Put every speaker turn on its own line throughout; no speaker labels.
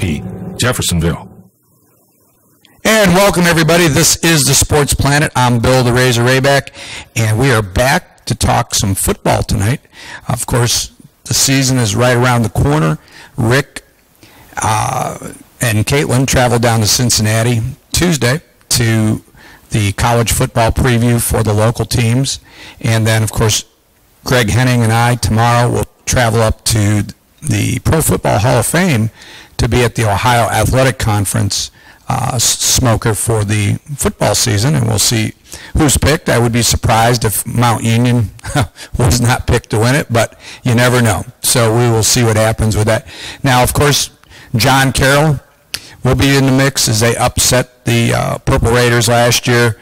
KLIP, Jeffersonville.
And welcome, everybody. This is the Sports Planet. I'm Bill the Razor Rayback, and we are back to talk some football tonight. Of course, the season is right around the corner. Rick and Caitlin traveled down to Cincinnati Tuesday to the college football preview for the local teams. And then, of course, Greg Henning and I tomorrow will travel up to the Pro Football Hall of Fame to be at the Ohio Athletic Conference smoker for the football season, and we'll see who's picked. I would be surprised if Mount Union was not picked to win it, but you never know. So we will see what happens with that. Now, of course, John Carroll will be in the mix as they upset the Purple Raiders last year,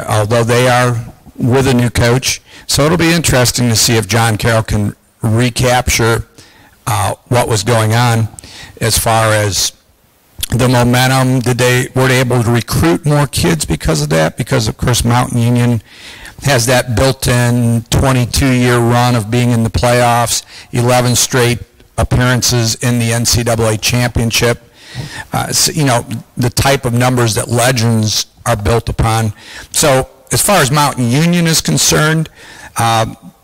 although they are with a new coach. So it'll be interesting to see if John Carroll can recapture what was going on as far as the momentum. Were they able to recruit more kids because of that? Because, of course, Mount Union has that built-in 22-year run of being in the playoffs, 11 straight appearances in the NCAA championship. So, you know, the type of numbers that legends are built upon. So as far as Mountain Union is concerned,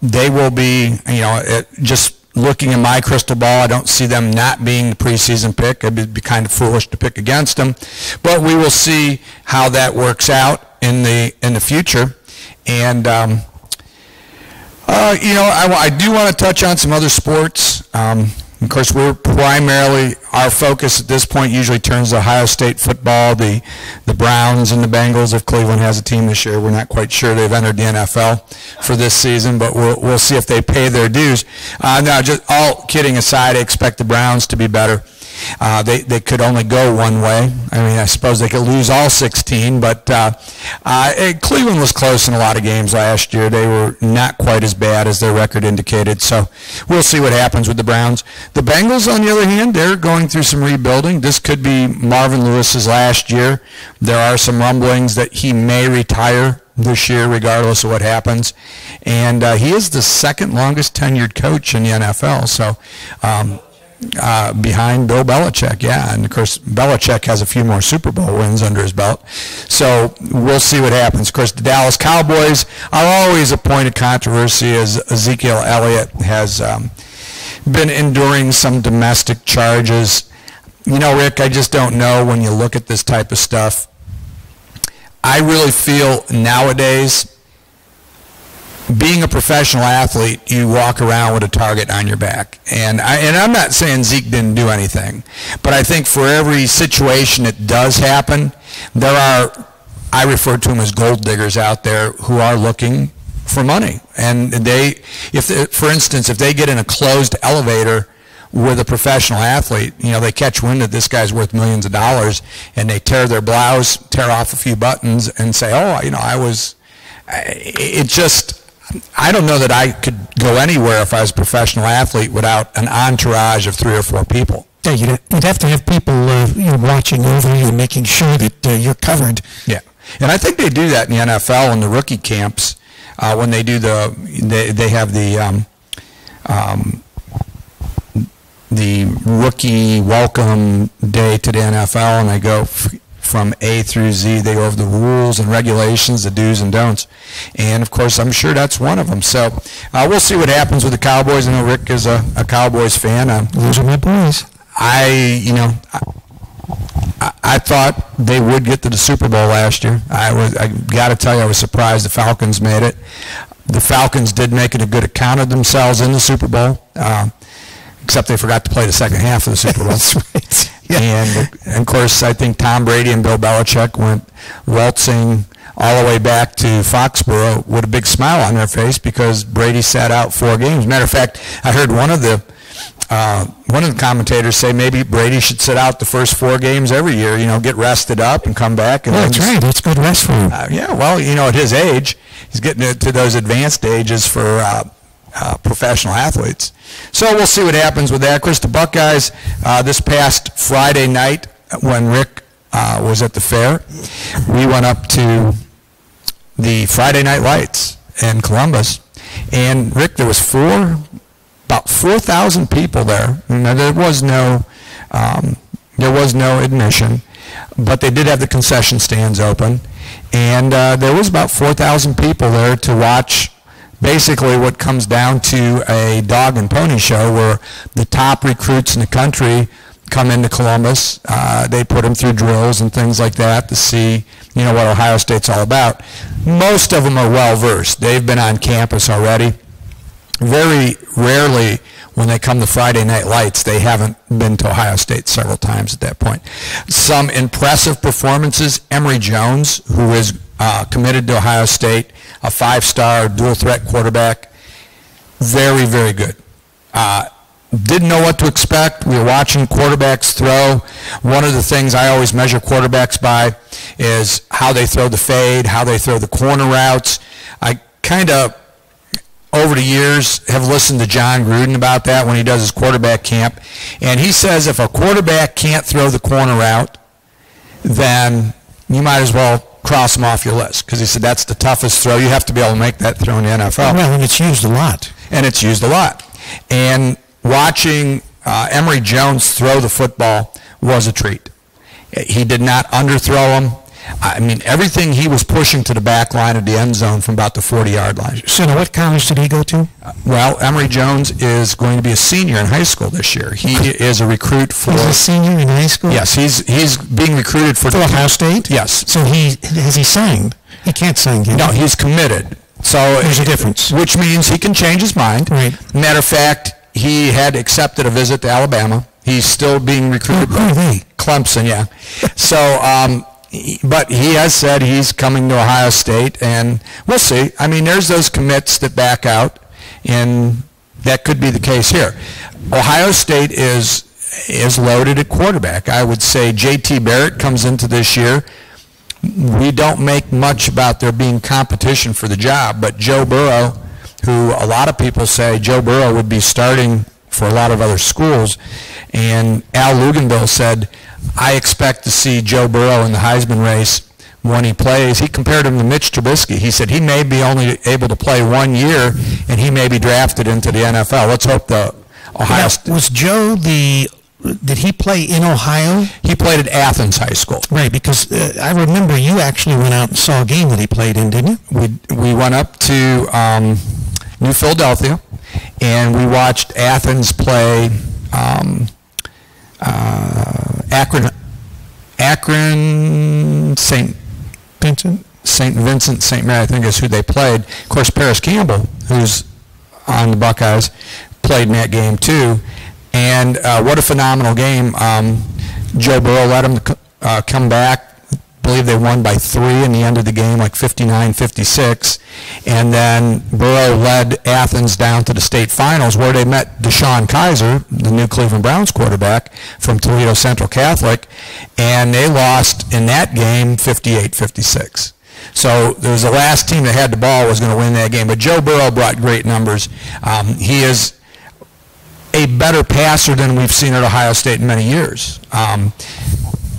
they will be, you know, just looking in my crystal ball, I don't see them not being the preseason pick. It'd be kind of foolish to pick against them. But we will see how that works out in the future. And, you know, I do want to touch on some other sports. Of course, our focus at this point usually turns to Ohio State football, the Browns and the Bengals. If Cleveland has a team this year, we're not quite sure. They've entered the NFL for this season, but we'll see if they pay their dues. Now, just all kidding aside, I expect the Browns to be better. They could only go one way. I mean, I suppose they could lose all 16, but Cleveland was close in a lot of games last year. They were not quite as bad as their record indicated, so we'll see what happens with the Browns. The Bengals, on the other hand, they're going through some rebuilding. This could be Marvin Lewis's last year. There are some rumblings that he may retire this year, regardless of what happens. And he is the second longest tenured coach in the NFL, so behind Bill Belichick, yeah. And, of course, Belichick has a few more Super Bowl wins under his belt. So we'll see what happens. Of course, the Dallas Cowboys are always a point of controversy, as Ezekiel Elliott has been enduring some domestic charges. You know, Rick, I just don't know when you look at this type of stuff. I really feel nowadays, being a professional athlete, you walk around with a target on your back. And I'm not saying Zeke didn't do anything, but I think for every situation that does happen, there are, I refer to them as gold diggers out there who are looking for money. And for instance, if they get in a closed elevator with a professional athlete, you know, they catch wind that this guy's worth millions of dollars, and they tear their blouse, tear off a few buttons, and say, oh, you know, I don't know that I could go anywhere if I was a professional athlete without an entourage of 3 or 4 people.
Yeah, you'd have to have people watching over you and making sure that you're covered.
Yeah, and I think they do that in the NFL in the rookie camps when they do they have the rookie welcome day to the NFL, and they go from A through Z. They go over the rules and regulations, the do's and don'ts. And, of course, I'm sure that's one of them. So we'll see what happens with the Cowboys. I know Rick is a Cowboys fan.
Those are my boys.
I thought they would get to the Super Bowl last year. I got to tell you, I was surprised the Falcons made it. The Falcons did make it a good account of themselves in the Super Bowl, except they forgot to play the second half of the Super Bowl.
That's right. Yeah.
And, of course, I think Tom Brady and Bill Belichick went waltzing all the way back to Foxborough with a big smile on their face because Brady sat out 4 games. Matter of fact, I heard one of the commentators say maybe Brady should sit out the first 4 games every year, you know, get rested up and come back. And
that's right. That's good rest for him.
Yeah, well, you know, at his age, he's getting to those advanced ages for professional athletes. So we'll see what happens with that. Of course, the Buckeyes, this past Friday night when Rick was at the fair, we went up to the Friday Night Lights in Columbus. And, Rick, there was about 4,000 people there. And there was no admission, but they did have the concession stands open, and there was about 4,000 people there to watch basically what comes down to a dog and pony show where the top recruits in the country come into Columbus. They put them through drills and things like that to see, what Ohio State's all about. Most of them are well-versed. They've been on campus already. Very rarely, when they come to Friday Night Lights, they haven't been to Ohio State several times at that point. Some impressive performances. Emory Jones, who is committed to Ohio State, a 5-star dual-threat quarterback. Very, very good. Didn't know what to expect. We were watching quarterbacks throw. One of the things I always measure quarterbacks by is how they throw the fade, how they throw the corner routes. I kind of, over the years, have listened to John Gruden about that when he does his quarterback camp. And he says if a quarterback can't throw the corner route, then you might as well cross them off your list, because he said that's the toughest throw. You have to be able to make that throw in the NFL.
Well, and it's used a lot.
And watching Emory Jones throw the football was a treat. He did not underthrow him. I mean, everything he was pushing to the back line of the end zone from about the 40-yard line.
So now what college did he go to?
Well, Emory Jones is going to be a senior in high school this year. He is a recruit for...
He's a senior in high school?
Yes, he's being recruited for...
For Ohio State?
Yes.
So has he signed? He can't sign yet.
No, he's committed. So
there's a difference.
Which means he can change his mind.
Right.
Matter of fact, he had accepted a visit to Alabama. He's still being recruited by Clemson, yeah. So, but he has said he's coming to Ohio State, and we'll see. I mean, there's those commits that back out, and that could be the case here. Ohio State is loaded at quarterback. I would say J.T. Barrett comes into this year. We don't make much about there being competition for the job, but Joe Burrow, who a lot of people say Joe Burrow would be starting for a lot of other schools, and Al Luganville said, I expect to see Joe Burrow in the Heisman race when he plays. He compared him to Mitch Trubisky. He said he may be only able to play 1 year, and he may be drafted into the NFL. Let's hope the Ohio State...
Was Joe did he play in Ohio?
He played at Athens High School.
Right, because I remember you actually went out and saw a game that he played in, didn't you?
We went up to New Philadelphia, and we watched Athens play Akron, St. Vincent, St. Mary, I think is who they played. Of course, Paris Campbell, who's on the Buckeyes, played in that game too. And what a phenomenal game. Joe Burrow let him come back. I believe they won by 3 in the end of the game, like 59-56. And then Burrow led Athens down to the state finals, where they met Deshaun Kaiser, the new Cleveland Browns quarterback from Toledo Central Catholic, and they lost in that game 58-56. So it was the last team that had the ball was going to win that game. But Joe Burrow brought great numbers. He is a better passer than we've seen at Ohio State in many years.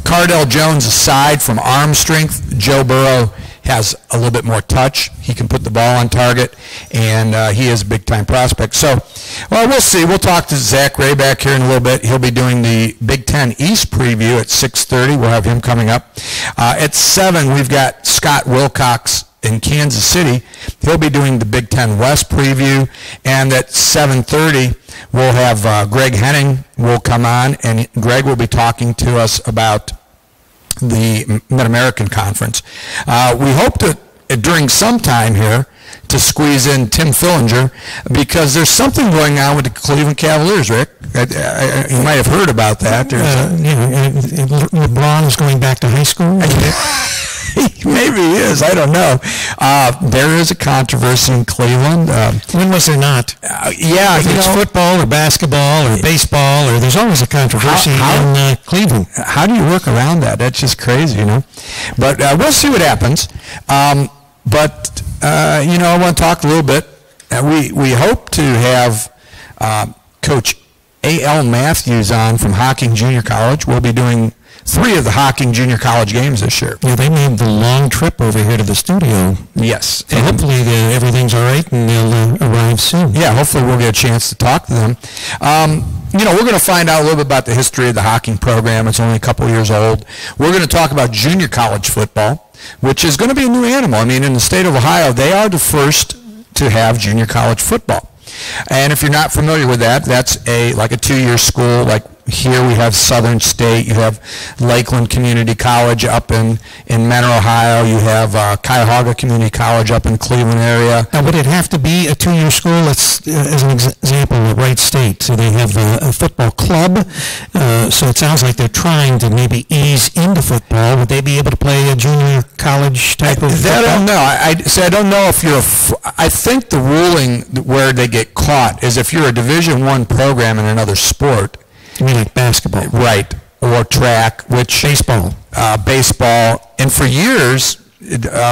Cardell Jones aside from arm strength, Joe Burrow has a little bit more touch. He can put the ball on target, and he is a big-time prospect. So, well, we'll see. We'll talk to Zach Rayback here in a little bit. He'll be doing the Big Ten East preview at 6:30. We'll have him coming up. At 7, we've got Scott Wilcox in Kansas City. He'll be doing the Big Ten West preview, and at 7:30, we'll have Greg Henning will come on, and Greg will be talking to us about the Mid-American Conference. We hope to, during some time here, to squeeze in Tim Fillinger, because there's something going on with the Cleveland Cavaliers, Rick. You might have heard about that.
LeBron is going back to high school?
Maybe he is. I don't know. There is a controversy in Cleveland.
When was there not?
Yeah.
It's football or basketball or baseball, or there's always a controversy in Cleveland.
How do you work around that? That's just crazy, But we'll see what happens. I want to talk a little bit. We hope to have Coach A.L. Matthews on from Hocking Junior College. We'll be doing 3 of the Hocking Junior College games this year.
Yeah, they made the long trip over here to the studio.
Yes.
So hopefully everything's all right and they'll arrive soon.
Yeah, hopefully we'll get a chance to talk to them. we're going to find out a little bit about the history of the hockey program. It's only a couple years old. We're going to talk about junior college football, which is going to be a new animal. I mean, in the state of Ohio, they are the first to have junior college football. And if you're not familiar with that, that's like a 2-year school. Like here we have Southern State, you have Lakeland Community College up in Mentor, Ohio, you have Cuyahoga Community College up in the Cleveland area.
Now, would it have to be a 2-year school? Let's, as an example, Wright State, so they have a football club, so it sounds like they're trying to maybe ease into football. Would they be able to play a junior college type of football?
I don't know. I don't know if you're I think the ruling where they get caught is if you're a Division I program in another sport.
You mean like basketball?
Right, or track, which...
Baseball.
Baseball. And for years,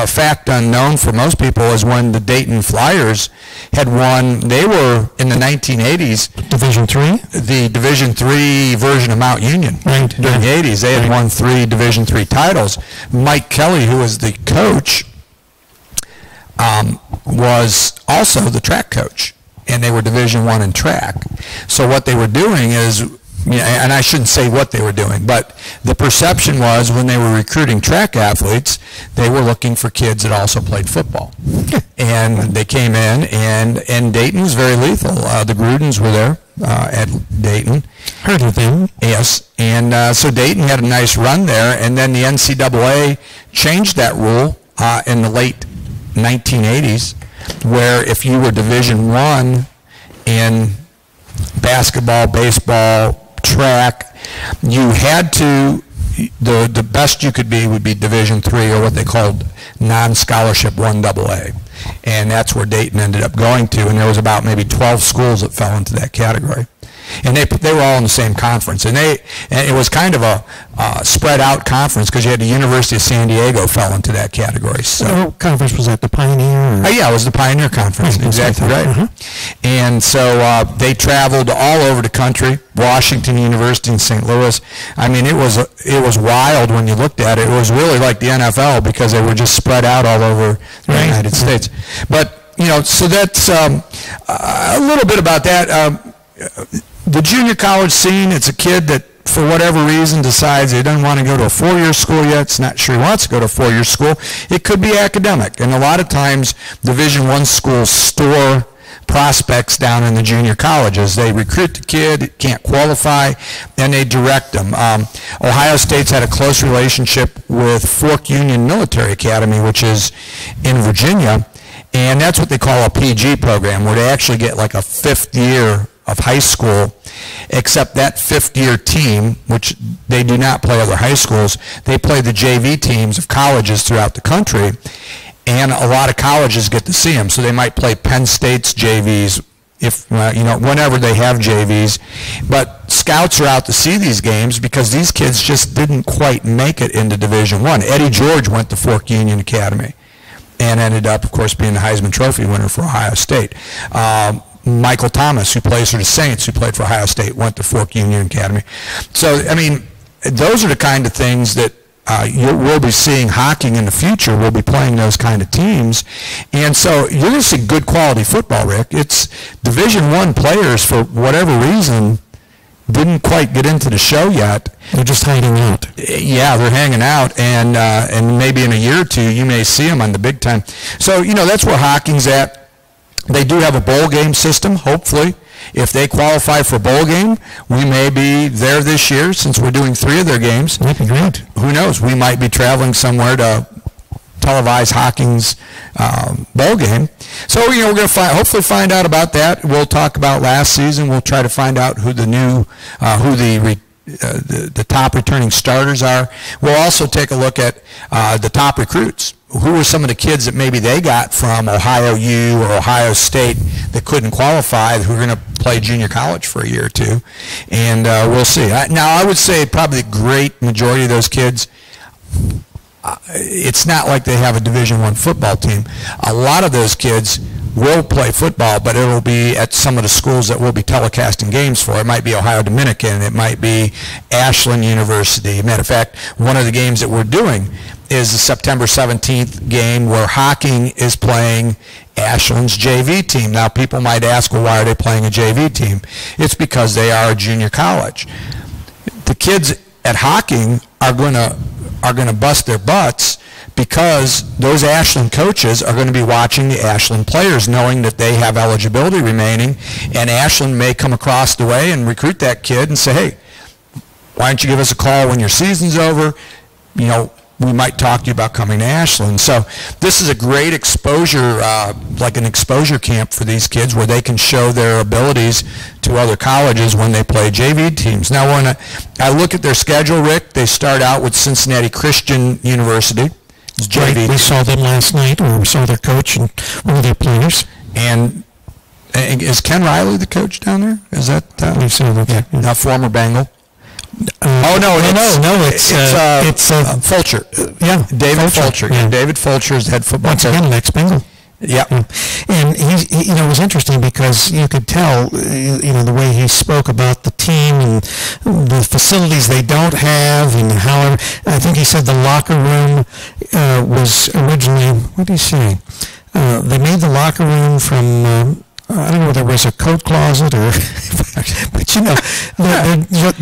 fact unknown for most people is when the Dayton Flyers had won, they were in the 1980s.
Division III?
The Division III version of Mount Union.
Right.
During the 80s, they had won 3 Division III titles. Mike Kelly, who was the coach, was also the track coach. And they were Division I in track. So what they were doing is, and I shouldn't say what they were doing, but the perception was when they were recruiting track athletes, they were looking for kids that also played football. And they came in, and Dayton was very lethal. The Grudens were there at Dayton.
Heard of them.
Yes. And so Dayton had a nice run there, and then the NCAA changed that rule in the late 1980s, where if you were Division I in basketball, baseball, track, you had to, the best you could be would be Division III, or what they called non-scholarship 1AA. And that's where Dayton ended up going to, and there was about maybe 12 schools that fell into that category. And they were all in the same conference, and it was kind of a spread out conference because you had the University of San Diego fell into that category. So
what conference was that? The Pioneer?
yeah, it was the Pioneer Conference. Exactly right. And so they traveled all over the country. Washington University in St. Louis. I mean, it was wild when you looked at it. It was really like the NFL because they were just spread out all over the United States. But so that's a little bit about that. The junior college scene, it's a kid that, for whatever reason, decides he doesn't want to go to a 4-year school yet. It's not sure he wants to go to a 4-year school. It could be academic. And a lot of times, Division I schools store prospects down in the junior colleges. They recruit the kid, can't qualify, and they direct them. Ohio State's had a close relationship with Fork Union Military Academy, which is in Virginia. And that's what they call a PG program, where they actually get like a 5th year of high school, except that 5th year team, which they do not play other high schools, they play the JV teams of colleges throughout the country, and a lot of colleges get to see them. So they might play Penn State's JVs if whenever they have JVs, but scouts are out to see these games because these kids just didn't quite make it into Division I. Eddie George went to Fork Union Academy and ended up, of course, being the Heisman Trophy winner for Ohio State. Michael Thomas, who plays for the Saints, who played for Ohio State, went to Fork Union Academy. So, I mean, those are the kind of things that we'll be seeing hockey in the future. We'll be playing those kind of teams. And so you're going to see good quality football, Rick. It's Division I players, for whatever reason, didn't quite get into the show yet.
They're just hanging out.
Yeah, they're hanging out, and maybe in a year or two you may see them on the big time. So, that's where hockey's at. They do have a bowl game system, hopefully. If they qualify for bowl game, we may be there this year since we're doing 3 of their games.
That'd be great.
Who knows? We might be traveling somewhere to televise Hawkins bowl game. So, we're going to hopefully find out about that. We'll talk about last season. We'll try to find out who the new, the top returning starters are. We'll also take a look at the top recruits. Who were some of the kids that maybe they got from Ohio U or Ohio State that couldn't qualify, who are going to play junior college for a year or two? And we'll see. Now, I would say probably the great majority of those kids, it's not like they have a Division I football team. A lot of those kids will play football, but it will be at some of the schools that we'll be telecasting games for. It might be Ohio Dominican. It might be Ashland University. Matter of fact, one of the games that we're doing is the September 17th game where Hocking is playing Ashland's JV team. Now, people might ask, well, why are they playing a JV team? It's because they are a junior college. The kids at Hocking are going to bust their butts because those Ashland coaches are going to be watching the Ashland players, knowing that they have eligibility remaining, and Ashland may come across the way and recruit that kid and say, hey, why don't you give us a call when your season's over? You know, we might talk to you about coming to Ashland. So this is a great exposure, like an exposure camp for these kids where they can show their abilities to other colleges when they play JV teams. Now, when I look at their schedule, Rick, they start out with Cincinnati Christian University. It's JV.
Right, we saw them last night, or we saw their coach and one of their players.
And is Ken Riley the coach down there? Is that?
I believe so.
Yeah. Former Bengal. It's Fulcher. David Fulcher.
Yeah.
David Fulcher is head football
Once
coach.
again, an ex-Bengal.
Yep.
And he, it was interesting because you could tell, the way he spoke about the team and the facilities they don't have, and how I think he said the locker room was originally, what did he say? They made the locker room from. I don't know whether it was a coat closet or,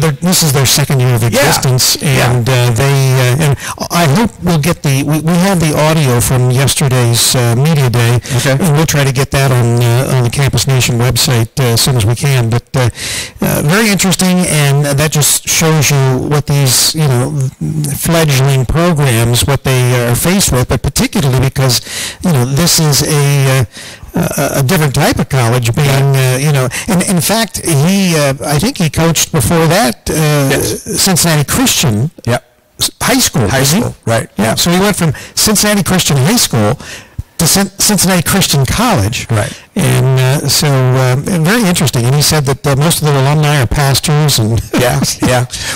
but this is their second year of existence, and and I hope we'll get we have the audio from yesterday's media day, and we'll try to get that on the Campus Nation website as soon as we can. But very interesting, and that just shows you what these fledgling programs, what they are faced with, but particularly because this is a different type of college, being and in fact I think he coached before that Cincinnati Christian High School.
Right?
Yeah. So he went from Cincinnati Christian High School to Cincinnati Christian College.
Right.
And so very interesting. And he said that most of their alumni are pastors and
yeah.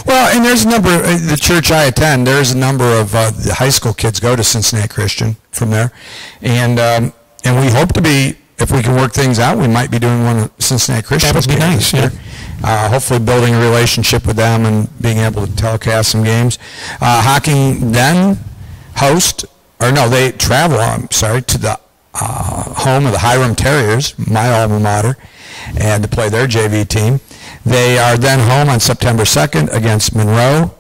Well, and there's a number. The church I attend, there's a number of the high school kids go to Cincinnati Christian from there, and we hope to be, if we can work things out, we might be doing one of Cincinnati Christian.
That would be nice, yeah.
Hopefully building a relationship with them and being able to telecast some games. Hocking then they travel, to the home of the Hiram Terriers, my alma mater, and to play their JV team. They are then home on September 2nd against Monroe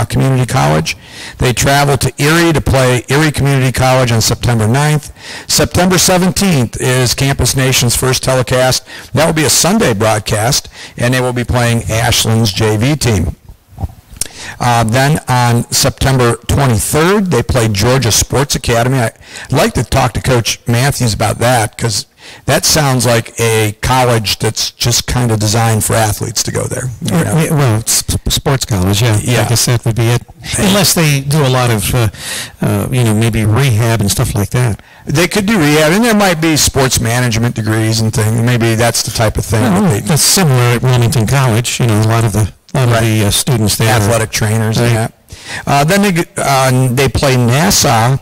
Community College. They travel to Erie to play Erie Community College on September 9th. September 17th is Campus Nation's first telecast. That will be a Sunday broadcast, and they will be playing Ashland's JV team. Then on September 23rd, they play Georgia Sports Academy. I'd like to talk to Coach Matthews about that, because that sounds like a college that's just kind of designed for athletes to go there.
Well, it's sports college, yeah. I guess that would be it. Unless they do a lot of, maybe rehab and stuff like that.
They could do rehab, and there might be sports management degrees and things. Maybe that's the type of thing.
That's similar at Wilmington College. A lot of the students there.
Athletic trainers and that. Then they play Nassau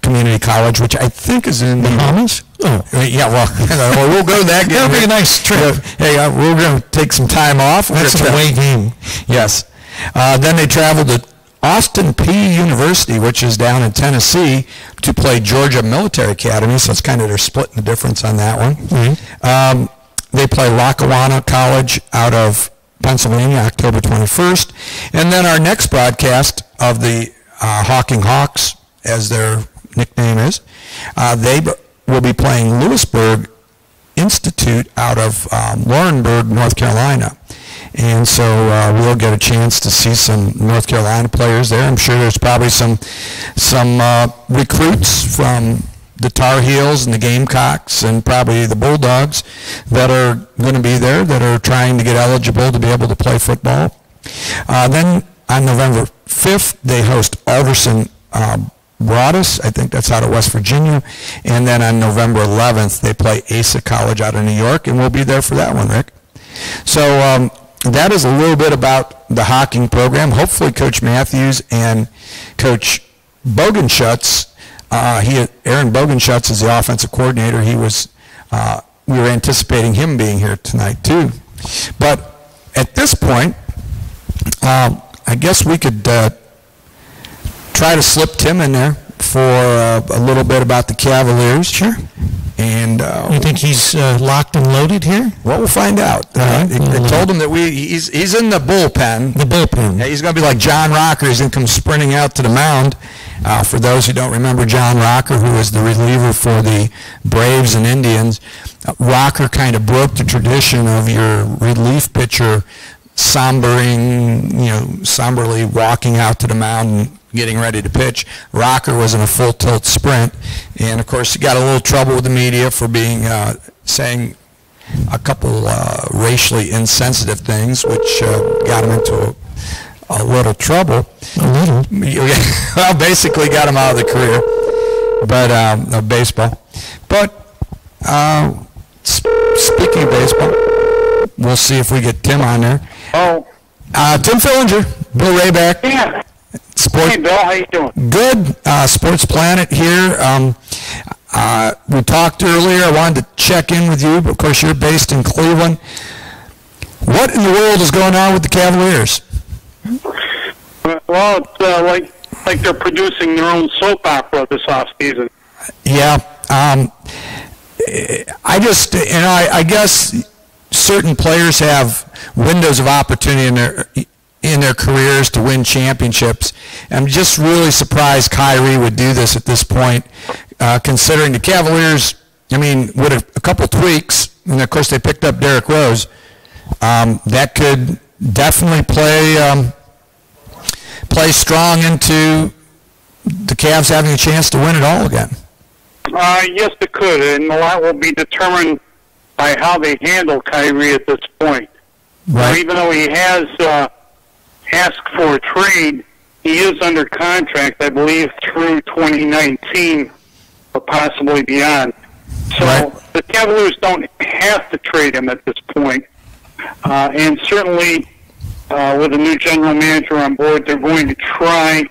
Community College, which I think is in the
Bahamas.
Yeah, well, we'll go to that game.
That'll be a nice trip.
Hey, we're going to take some time off.
That's an away game.
Yes. Then they travel to Austin Peay University, which is down in Tennessee, to play Georgia Military Academy, so it's kind of they're splitting the difference on that one. Mm-hmm. They play Lackawanna College out of Pennsylvania, October 21st. And then our next broadcast of the Hocking Hawks, as their nickname is, they will be playing Lewisburg Institute out of Laurinburg, North Carolina. And so we'll get a chance to see some North Carolina players there. I'm sure there's probably some recruits from the Tar Heels and the Gamecocks and probably the Bulldogs that are going to be there, that are trying to get eligible to be able to play football. Then on November 5th, they host Alderson Broadus, I think that's out of West Virginia. And then on November 11th, they play Asa College out of New York, and we'll be there for that one, Rick. So that is a little bit about the Hocking program. Hopefully Coach Matthews and Coach Bogenschutz, Aaron Bogenschutz is the offensive coordinator. We were anticipating him being here tonight too. But at this point, I guess we could try to slip Tim in there for a little bit about the Cavaliers.
Sure.
And
you think he's locked and loaded here?
Well, we'll find out. I told him that he's in the bullpen.
The bullpen.
Yeah, he's going to be like John Rocker. He's going to come sprinting out to the mound. For those who don't remember John Rocker, who was the reliever for the Braves and Indians, Rocker kind of broke the tradition of your relief pitcher somberly walking out to the mound and getting ready to pitch. Rocker was in a full tilt sprint, and of course he got a little trouble with the media for being saying a couple racially insensitive things, which got him into a little trouble.
A little?
Well, basically got him out of the career, but of baseball. But speaking of baseball, we'll see if we get Tim on there.
Oh.
Tim Fillinger, Bill Rayback.
Yeah.
Hey,
Bill, how you doing?
Good. Sports Planet here. We talked earlier. I wanted to check in with you, but of course you're based in Cleveland. What in the world is going on with the Cavaliers?
Well, it's like they're producing their own soap opera this offseason.
Yeah. I guess certain players have windows of opportunity in their careers to win championships. I'm just really surprised Kyrie would do this at this point, considering the Cavaliers, with a couple tweaks, and of course they picked up Derrick Rose, that could definitely play strong into the Cavs having a chance to win it all again.
Yes, it could, and a lot will be determined by how they handle Kyrie at this point.
Right.
Even though he has asked for a trade, he is under contract, I believe, through 2019 or possibly beyond. So
right.
The Cavaliers don't have to trade him at this point. And certainly with a new general manager on board, they're going to try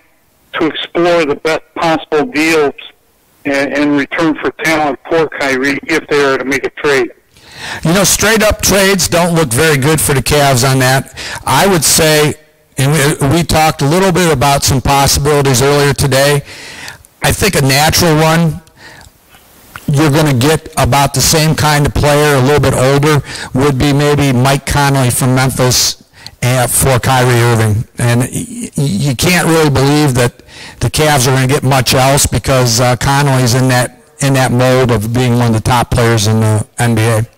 to explore the best possible deals in return for talent for Kyrie if they are to make a trade.
Straight up trades don't look very good for the Cavs on that. I would say, and we talked a little bit about some possibilities earlier today, I think a natural one, you're going to get about the same kind of player, a little bit older, would be maybe Mike Conley from Memphis for Kyrie Irving. And you can't really believe that the Cavs are going to get much else because Conley's in that mold of being one of the top players in the NBA.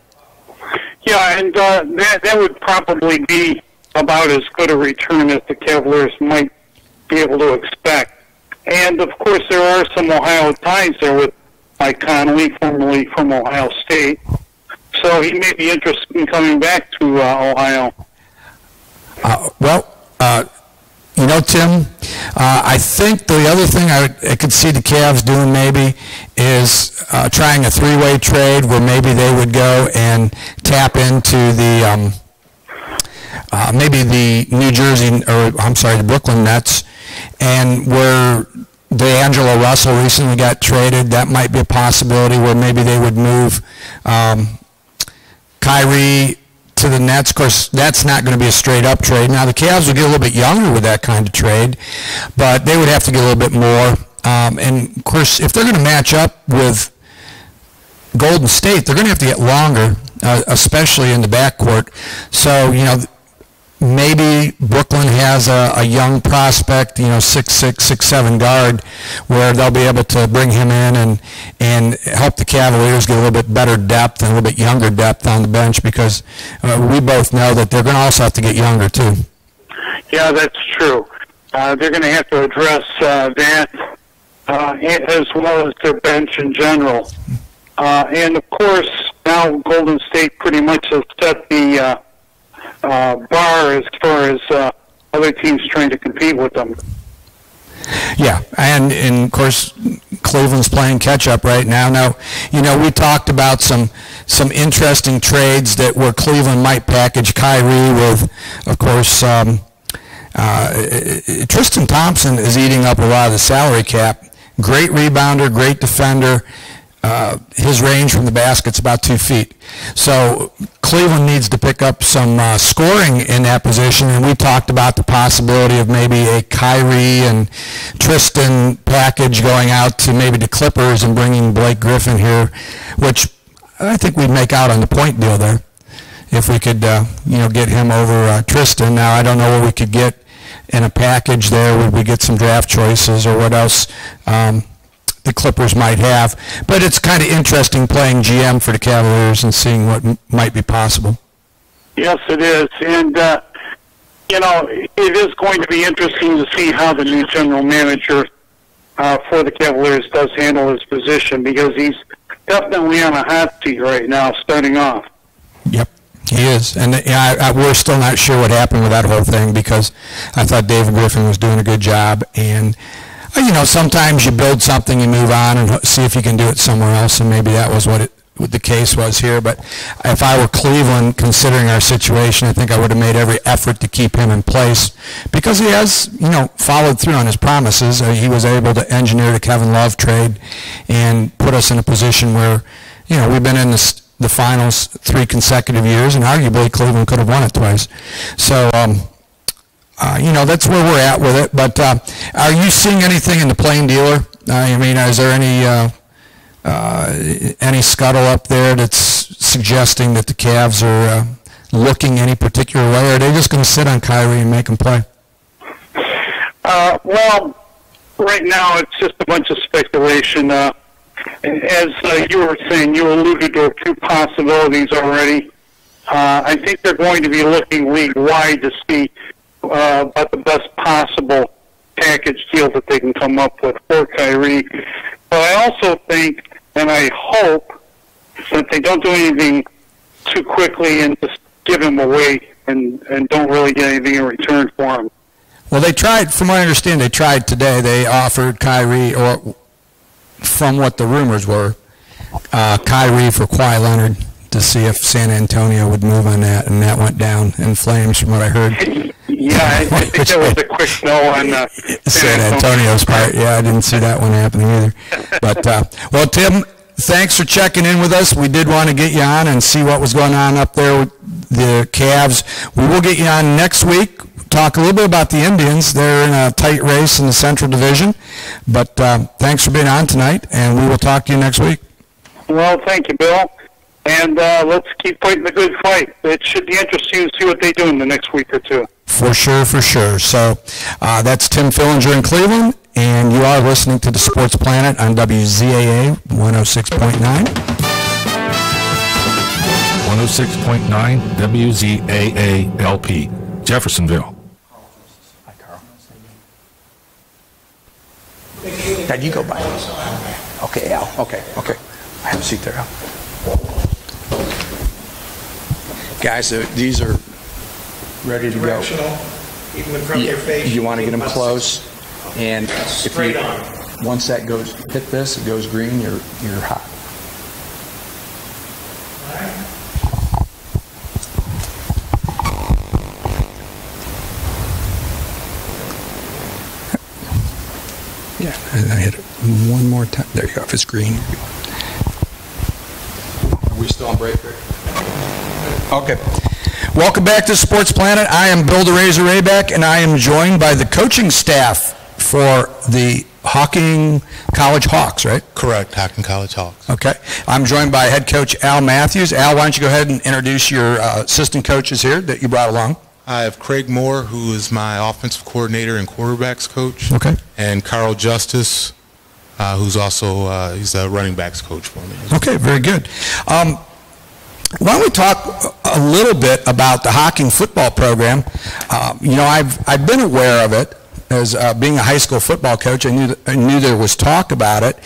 Yeah, and that would probably be about as good a return as the Cavaliers might be able to expect. And, of course, there are some Ohio ties there with Mike Conley, formerly from Ohio State. So he may be interested in coming back to Ohio.
Tim, I think the other thing I could see the Cavs doing maybe is trying a three-way trade where maybe they would go and tap into the the Brooklyn Nets, and where D'Angelo Russell recently got traded. That might be a possibility where maybe they would move Kyrie to the Nets. Of course, that's not going to be a straight-up trade. Now, the Cavs would get a little bit younger with that kind of trade, but they would have to get a little bit more. And, of course, if they're going to match up with Golden State, they're going to have to get longer, especially in the backcourt. So, maybe Brooklyn has a young prospect, 6'6", 6'7" guard, where they'll be able to bring him in and help the Cavaliers get a little bit better depth and a little bit younger depth on the bench, because we both know that they're going to also have to get younger too.
Yeah, that's true. They're going to have to address that as well as their bench in general. And of course, now Golden State pretty much has set the bar as far as other teams trying to compete with them.
Yeah, and of course, Cleveland's playing catch-up right now. Now, we talked about some interesting trades that where Cleveland might package Kyrie with, of course, Tristan Thompson is eating up a lot of the salary cap. Great rebounder, great defender. His range from the basket's about 2 feet. So Cleveland needs to pick up some scoring in that position, and we talked about the possibility of maybe a Kyrie and Tristan package going out to maybe the Clippers and bringing Blake Griffin here, which I think we'd make out on the point deal there if we could, get him over Tristan. Now, I don't know what we could get in a package there. Would we get some draft choices or what else the Clippers might have? But it's kind of interesting playing GM for the Cavaliers and seeing what might be possible.
Yes, it is. And, it is going to be interesting to see how the new general manager for the Cavaliers does handle his position, because he's definitely on a hot seat right now, starting off.
Yep, he is. And we're still not sure what happened with that whole thing, because I thought David Griffin was doing a good job. And, sometimes you build something, you move on and see if you can do it somewhere else, and maybe that was what the case was here. But if I were Cleveland, considering our situation, I think I would have made every effort to keep him in place, because he has, followed through on his promises. He was able to engineer the Kevin Love trade and put us in a position where, we've been in the finals 3 consecutive years, and arguably Cleveland could have won it twice. So, that's where we're at with it. But are you seeing anything in the plain dealer? Is there any scuttle up there that's suggesting that the Cavs are looking any particular way, or are they just going to sit on Kyrie and make him play?
Well, right now it's just a bunch of speculation. As you were saying, you alluded to a few possibilities already. I think they're going to be looking league-wide to see about the best possible package deal that they can come up with for Kyrie. But I also think, and I hope, that they don't do anything too quickly and just give him away and don't really get anything in return for him.
Well, they tried, from what I understand, they tried today. They offered Kyrie, or from what the rumors were, Kyrie for Kawhi Leonard to see if San Antonio would move on that, and that went down in flames from what I heard.
Yeah, I think that was a quick no on
San Antonio's part. Yeah, I didn't see that one happening either. But, well, Tim, thanks for checking in with us. We did want to get you on and see what was going on up there with the Cavs. We will get you on next week, talk a little bit about the Indians. They're in a tight race in the Central Division. But thanks for being on tonight, and we will talk to you next week.
Well, thank you, Bill. And let's keep fighting the good fight. It should be interesting to see what they do in the next week or two.
For sure, for sure. So that's Tim Fillinger in Cleveland, and you are listening to the Sports Planet on WZAA 106.9.
106.9 WZAA LP, Jeffersonville.
Hi, Carl. Dad, you go by. Okay, Al. Okay. I have a seat there, Al. Guys, these are ready to go.
Even in front of your face.
You want to get them close, and if you, once that goes, hit this, it goes green, you're hot. Yeah, and I hit it one more time. There you go. If it's green. Are we still on break, Rick? Okay. Welcome back to Sports Planet. I am Bill the Razor Rayback, and I am joined by the coaching staff for the Hocking College Hawks, right?
Correct, Hocking College Hawks.
Okay. I'm joined by head coach Al Matthews. Al, why don't you go ahead and introduce your assistant coaches here that you brought along?
I have Craig Moore, who is my offensive coordinator and quarterbacks coach.
Okay.
And Carl Justice, who's also he's a running backs coach for me.
Okay, very good. Why don't we talk a little bit about the Hocking football program? I've been aware of it as being a high school football coach. I knew there was talk about it,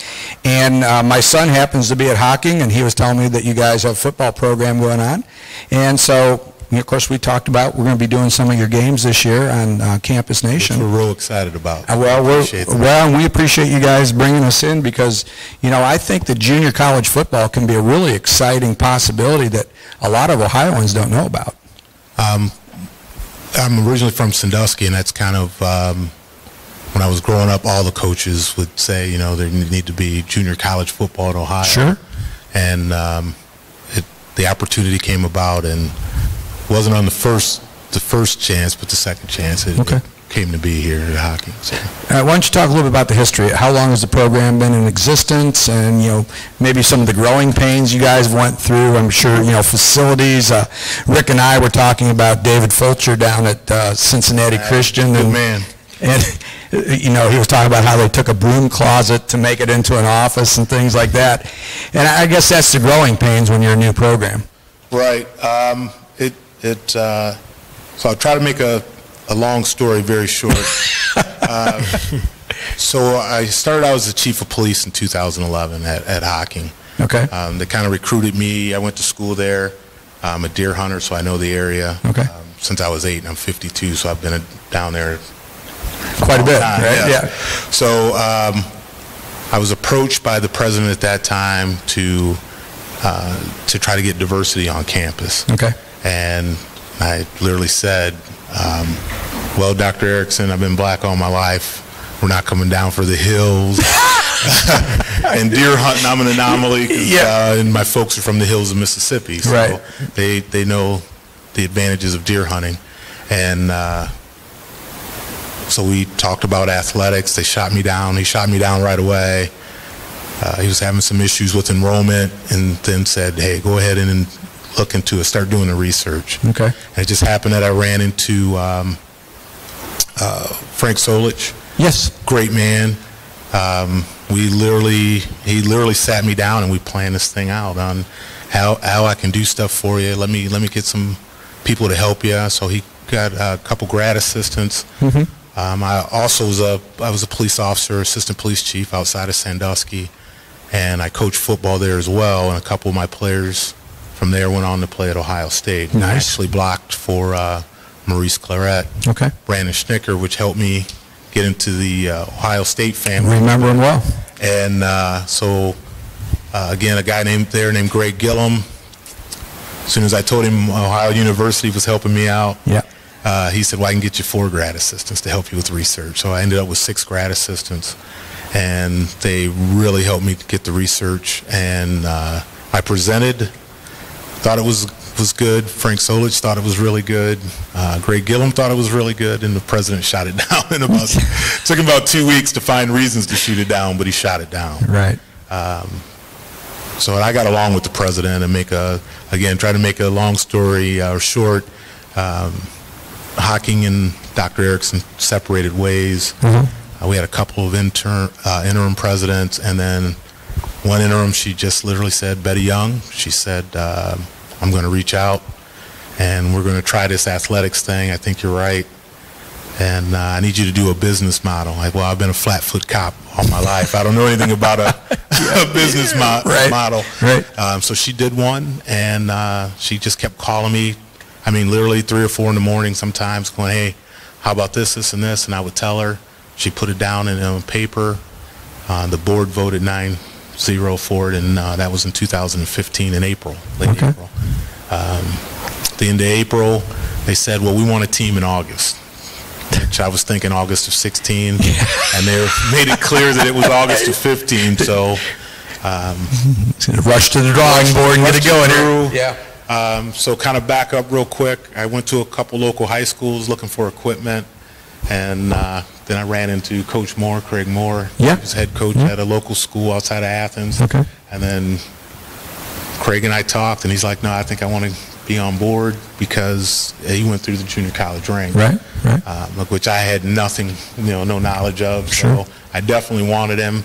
and my son happens to be at Hocking, and he was telling me that you guys have a football program going on, and so. Of course, we talked about we're going to be doing some of your games this year on Campus Nation.
Which we're real excited about.
And we appreciate you guys bringing us in because, I think that junior college football can be a really exciting possibility that a lot of Ohioans don't know about.
I'm originally from Sandusky, and that's kind of when I was growing up, all the coaches would say, there need to be junior college football in Ohio.
Sure.
And the opportunity came about, and wasn't on the first chance, but the second chance it came to be here at hockey. So.
Why don't you talk a little bit about the history? How long has the program been in existence, and maybe some of the growing pains you guys went through? I'm sure facilities. Rick and I were talking about David Fulcher down at Cincinnati Christian.
Good man.
And he was talking about how they took a broom closet to make it into an office and things like that. And I guess that's the growing pains when you're a new program.
Right. So I'll try to make a long story very short. So I started out as the chief of police in 2011 at Hocking.
Okay.
They kind of recruited me. I went to school there. I'm a deer hunter, so I know the area.
Okay.
Since I was 8, and I'm 52, so I've been down there
quite a bit, right?
Yeah. So I was approached by the president at that time to try to get diversity on campus.
Okay.
And I literally said, well, Dr. Erickson, I've been black all my life. We're not coming down for the hills. And deer hunting, I'm an anomaly, and my folks are from the hills of Mississippi. So
right.
they know the advantages of deer hunting. And so we talked about athletics. They shot me down. He shot me down right away. He was having some issues with enrollment, and then said, hey, go ahead and look into it, start doing the research.
Okay.
And it just happened that I ran into Frank Solich.
Yes.
Great man. He literally sat me down, and we planned this thing out on how I can do stuff for you. Let me get some people to help you. So he got a couple grad assistants.
Mm-hmm.
I also was a police officer, assistant police chief outside of Sandusky, and I coached football there as well. And a couple of my players from there went on to play at Ohio State.
Nice.
I actually blocked for Maurice Claret,
okay,
Brandon Schnicker, which helped me get into the Ohio State family.
Remember him well.
And so, again, a guy named Greg Gillum. As soon as I told him Ohio University was helping me out, he said, well, I can get you 4 grad assistants to help you with research. So I ended up with 6 grad assistants, and they really helped me to get the research. And I presented, thought it was good. Frank Solich thought it was really good. Greg Gillum thought it was really good, and the president shot it down took him about 2 weeks to find reasons to shoot it down, but he shot it down.
Right.
So I got along with the president and try to make a long story short. Hocking and Dr. Erickson separated ways. Mm-hmm. We had a couple of interim presidents, and then one interim, she just literally said, Betty Young, she said, I'm going to reach out, and we're going to try this athletics thing. I think you're right, and I need you to do a business model. I've been a flat-foot cop all my life. I don't know anything about a business model.
Right.
So she did one, and she just kept calling me. I mean, literally 3 or 4 in the morning sometimes, going, hey, how about this, and this? And I would tell her. She put it down in paper. The board voted 9-0 for it, and that was in 2015 in April, late April. At the end of April, they said, well, we want a team in August, which I was thinking August of 16, and they made it clear that it was August of 15, so...
rush to the drawing board and get it going here.
Yeah. So kind of back up real quick, I went to a couple local high schools looking for equipment, and then I ran into Coach Moore, Craig Moore.
Yeah.
He was head coach at a local school outside of Athens.
Okay.
And then Craig and I talked, and he's like, no, I think I want to be on board, because he went through the junior college rank.
Right.
Which I had nothing, no knowledge of.
Sure.
So I definitely wanted him.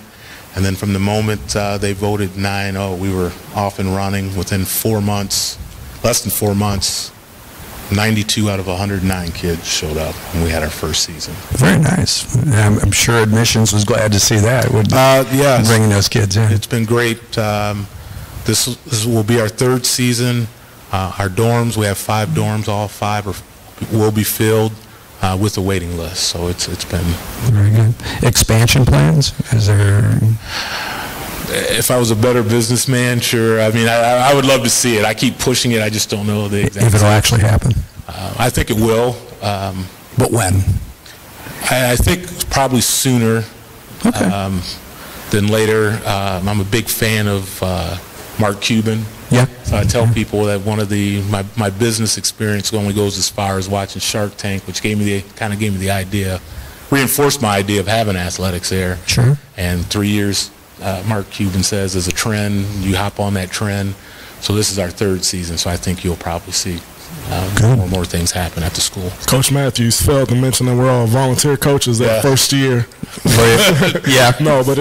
And then from the moment they voted 9-0, we were off and running within 4 months. Less than 4 months, 92 out of 109 kids showed up, and we had our first season.
Very nice. I'm sure admissions was glad to see that.
Yes.
Bringing those kids in.
It's been great. This will be our 3rd season. Our dorms, we have 5 dorms. All 5 will be filled with a waiting list. So it's been
very good. Expansion plans? Is there?
If I was a better businessman, sure. I mean, I would love to see it. I keep pushing it. I just don't know the exact.
If it'll actually happen.
I think it will.
But when?
I think probably sooner than later. I'm a big fan of Mark Cuban.
Yeah.
So I tell people that one of my business experience only goes as far as watching Shark Tank, which gave me the idea, reinforced my idea of having athletics there.
Sure.
And 3 years, Mark Cuban says, is a trend. You hop on that trend. So this is our third season, so I think you'll probably see more things happen at the school.
Coach Matthews failed to mention that we're all volunteer coaches that first year.
Yeah.
No, but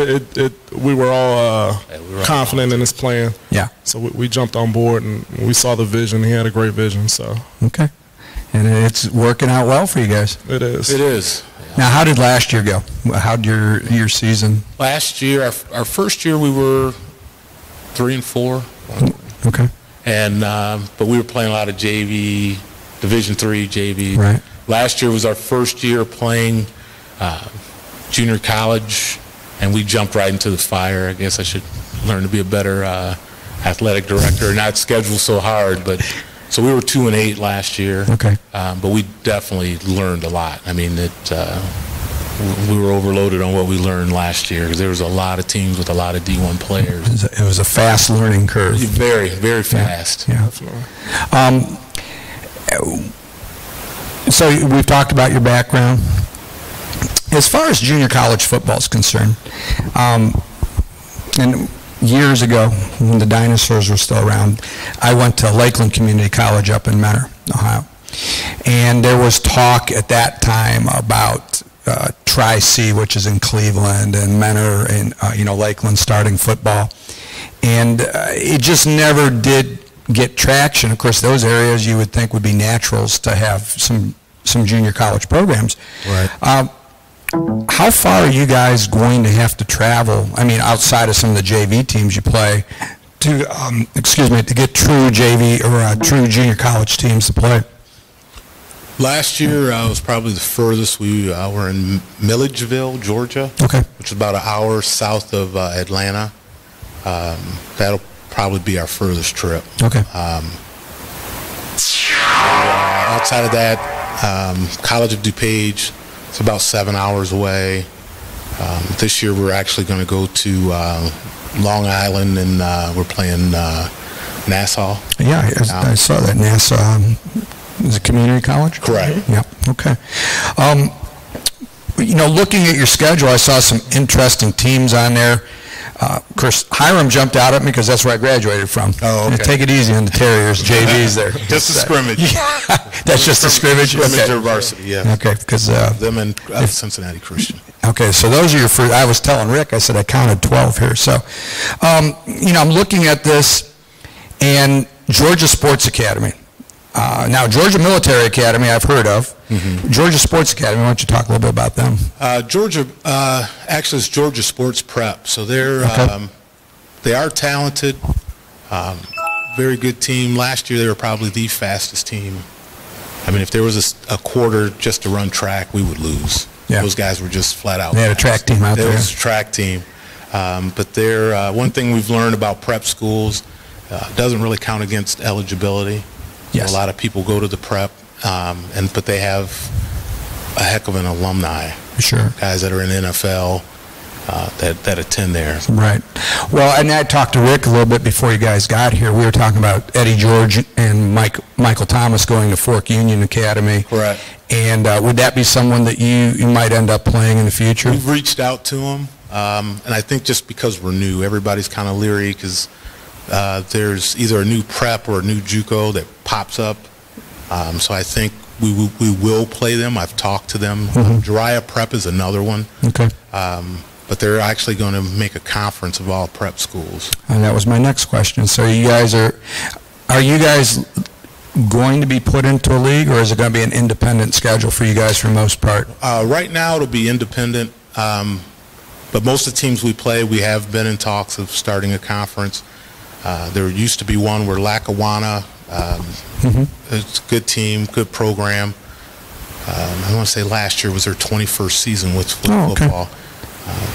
we were all confident in his plan.
Yeah.
So we jumped on board and we saw the vision. He had a great vision. So
okay, and it's working out well for you guys.
It is.
It is.
Now, how did last year go? How did your season?
Last year, our first year, we were 3-4.
Okay.
And but we were playing a lot of JV, Division III JV.
Right.
Last year was our first year playing junior college, and we jumped right into the fire. I guess I should learn to be a better athletic director, not schedule so hard. But so we were 2-8 last year.
Okay.
But we definitely learned a lot. I mean, we were overloaded on what we learned last year because there was a lot of teams with a lot of D1 players.
It was a fast learning curve.
Very, very fast.
Yeah. So we've talked about your background. As far as junior college football is concerned, and years ago when the dinosaurs were still around, I went to Lakeland Community College up in Mentor, Ohio. And there was talk at that time about Tri-C, which is in Cleveland, and Mentor and Lakeland starting football, and it just never did get traction. Of course, those areas you would think would be naturals to have some junior college programs.
Right.
How far are you guys going to have to travel? I mean, outside of some of the JV teams you play, to get true JV or true junior college teams to play?
Last year was probably the furthest. We were in Milledgeville, Georgia, which is about an hour south of Atlanta. That'll probably be our furthest trip.
Okay.
Outside of that, College of DuPage, it's about 7 hours away. This year we're actually going to go to Long Island, and we're playing Nassau.
Yeah, I saw that. Nassau. Is it community college?
Correct.
Yeah, okay. Looking at your schedule, I saw some interesting teams on there. Of course, Hiram jumped out at me because that's where I graduated from.
Oh, okay.
Take it easy on the Terriers, JVs there.
Just a scrimmage.
That's just a scrimmage?
Scrimmage or varsity, yeah.
Okay, because...
them and Cincinnati Christian.
Okay, so those are your first... I was telling Rick, I said I counted 12 here. So, I'm looking at this, and Georgia Sports Academy. Now, Georgia Military Academy, I've heard of. Mm-hmm. Georgia Sports Academy, why don't you talk a little bit about them?
Georgia, actually, it's Georgia Sports Prep. So they are talented, very good team. Last year, they were probably the fastest team. I mean, if there was a quarter just to run track, we would lose. Yeah. Those guys were just flat out.
They had a track team out there.
There was a track team. But they're, one thing we've learned about prep schools, doesn't really count against eligibility.
Yes.
A lot of people go to the prep, but they have a heck of an alumni.
Sure.
Guys that are in the NFL that attend there.
Right. Well, and I talked to Rick a little bit before you guys got here. We were talking about Eddie George and Michael Thomas going to Fork Union Academy.
Correct.
And would that be someone that you might end up playing in the future?
We've reached out to him, and I think just because we're new, everybody's kind of leery because there's either a new prep or a new JUCO that pops up. So I think we will play them. I've talked to them.
Mm-hmm.
Jiraiya Prep is another one.
Okay.
But they're actually going to make a conference of all prep schools.
And that was my next question. So you guys are you guys going to be put into a league, or is it going to be an independent schedule for you guys for the most part?
Right now it'll be independent. But most of the teams we play, we have been in talks of starting a conference. There used to be one where Lackawanna, it's a good team, good program. I want to say last year was their 21st season with football.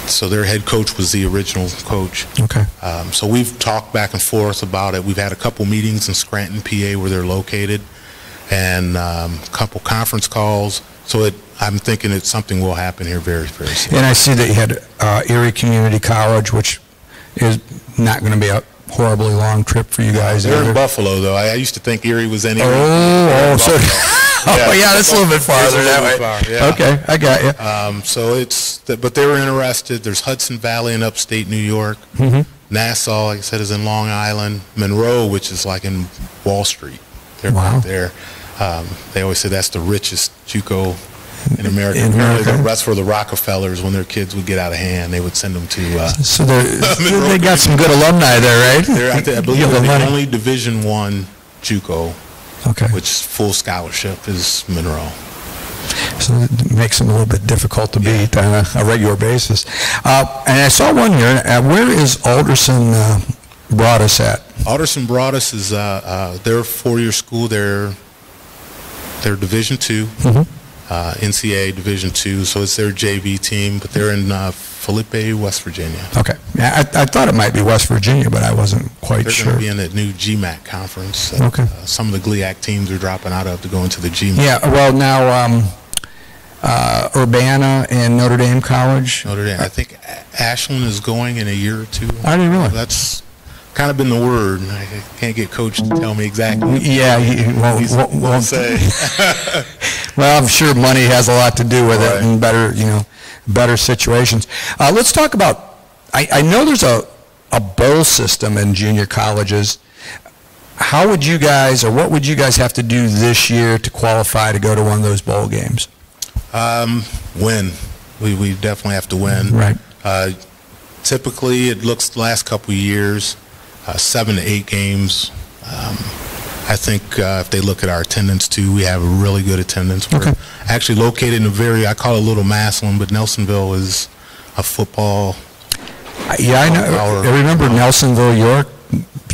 So their head coach was the original coach. Okay. So we've talked back and forth about it. We've had a couple meetings in Scranton, PA, where they're located, and a couple conference calls. So I'm thinking it's something will happen here very, very soon.
And I see that you had Erie Community College, which is not going to be horribly long trip for you guys.
They're
either.
in Buffalo, though. I used to think Erie was anywhere.
Yeah, that's a little bit farther that way.
Yeah.
Okay, I got you.
But they were interested. There's Hudson Valley in upstate New York.
Mm-hmm.
Nassau, like I said, is in Long Island. Monroe, which is like in Wall Street. They're
Wow.
right there. They always say that's the richest JUCO in America.
In America.
That's where the Rockefellers, when their kids would get out of hand, they would send them to.
So they got some good alumni there, right?
I believe they're the only Division I JUCO,
okay,
which full scholarship is Monroe.
So it makes them a little bit difficult to beat on a regular basis. And I saw one here. Where is Alderson Broadus at?
Alderson Broadus is their four-year school. They're Division II, NCAA Division II. So it's their JV team, but they're in Felipe, West Virginia.
Okay. Yeah, I thought it might be West Virginia, but I wasn't quite
They're
sure.
going to be in that new GMAC conference.
Okay.
Some of the GLIAC teams are dropping out of to go into the GMAC.
Yeah. Well, now Urbana and Notre Dame College.
Notre Dame. I think Ashland is going in a year or two.
I didn't realize.
That's kind of been the word. I can't get Coach to tell me exactly.
Yeah, he won't
say.
Well, I'm sure money has a lot to do with
Right.
it, and better situations. Let's talk about. I know there's a bowl system in junior colleges. How would you guys, or what would you guys have to do this year to qualify to go to one of those bowl games?
Win. We definitely have to win.
Right.
Typically, it looks the last couple of years, 7 to 8 games. I think if they look at our attendance too, we have a really good attendance. We're actually located in I call it Little Massillon, but Nelsonville is a football.
Yeah, I know. I remember Nelsonville, York.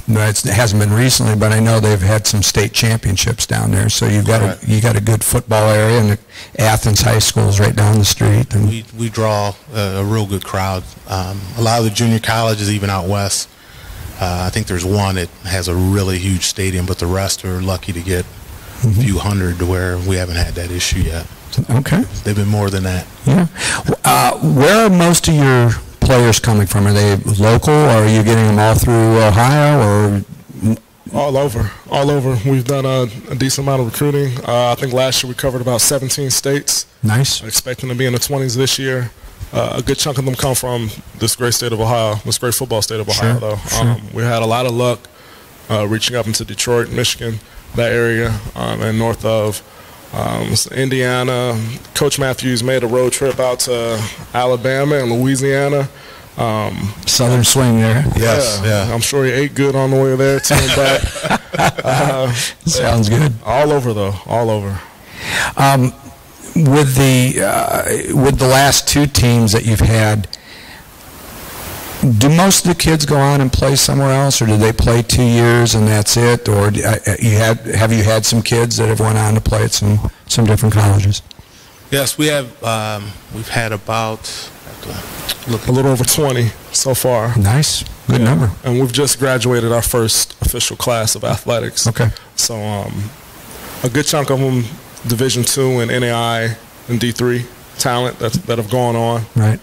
It hasn't been recently, but I know they've had some state championships down there. So you got a good football area, and the Athens High School is right down the street. And
we draw a real good crowd. A lot of the junior colleges, even out west, I think there's one that has a really huge stadium, but the rest are lucky to get a few hundred, to where we haven't had that issue yet.
Okay.
They've been more than that.
Yeah. Where are most of your players coming from? Are they local, or are you getting them all through Ohio, or?
All over. We've done a decent amount of recruiting. I think last year we covered about 17 states.
Nice.
Expecting to be in the 20s this year. A good chunk of them come from this great state of Ohio, this great football state of Ohio, though.
Sure.
We had a lot of luck reaching up into Detroit, Michigan, that area, and north of Indiana. Coach Matthews made a road trip out to Alabama and Louisiana.
Southern swing there.
Yes, yeah.
I'm sure he ate good on the way there too and back.
Sounds good.
All over, though. All over.
With the last two teams that you've had, do most of the kids go on and play somewhere else, or do they play 2 years and that's it? Or have you had some kids that have went on to play at some different colleges?
Yes, we have. We've had about
a little over 20 so far.
Nice, good number.
And we've just graduated our first official class of athletics.
Okay.
So a good chunk of them Division II and NAI and D3 talent that have gone on.
Right.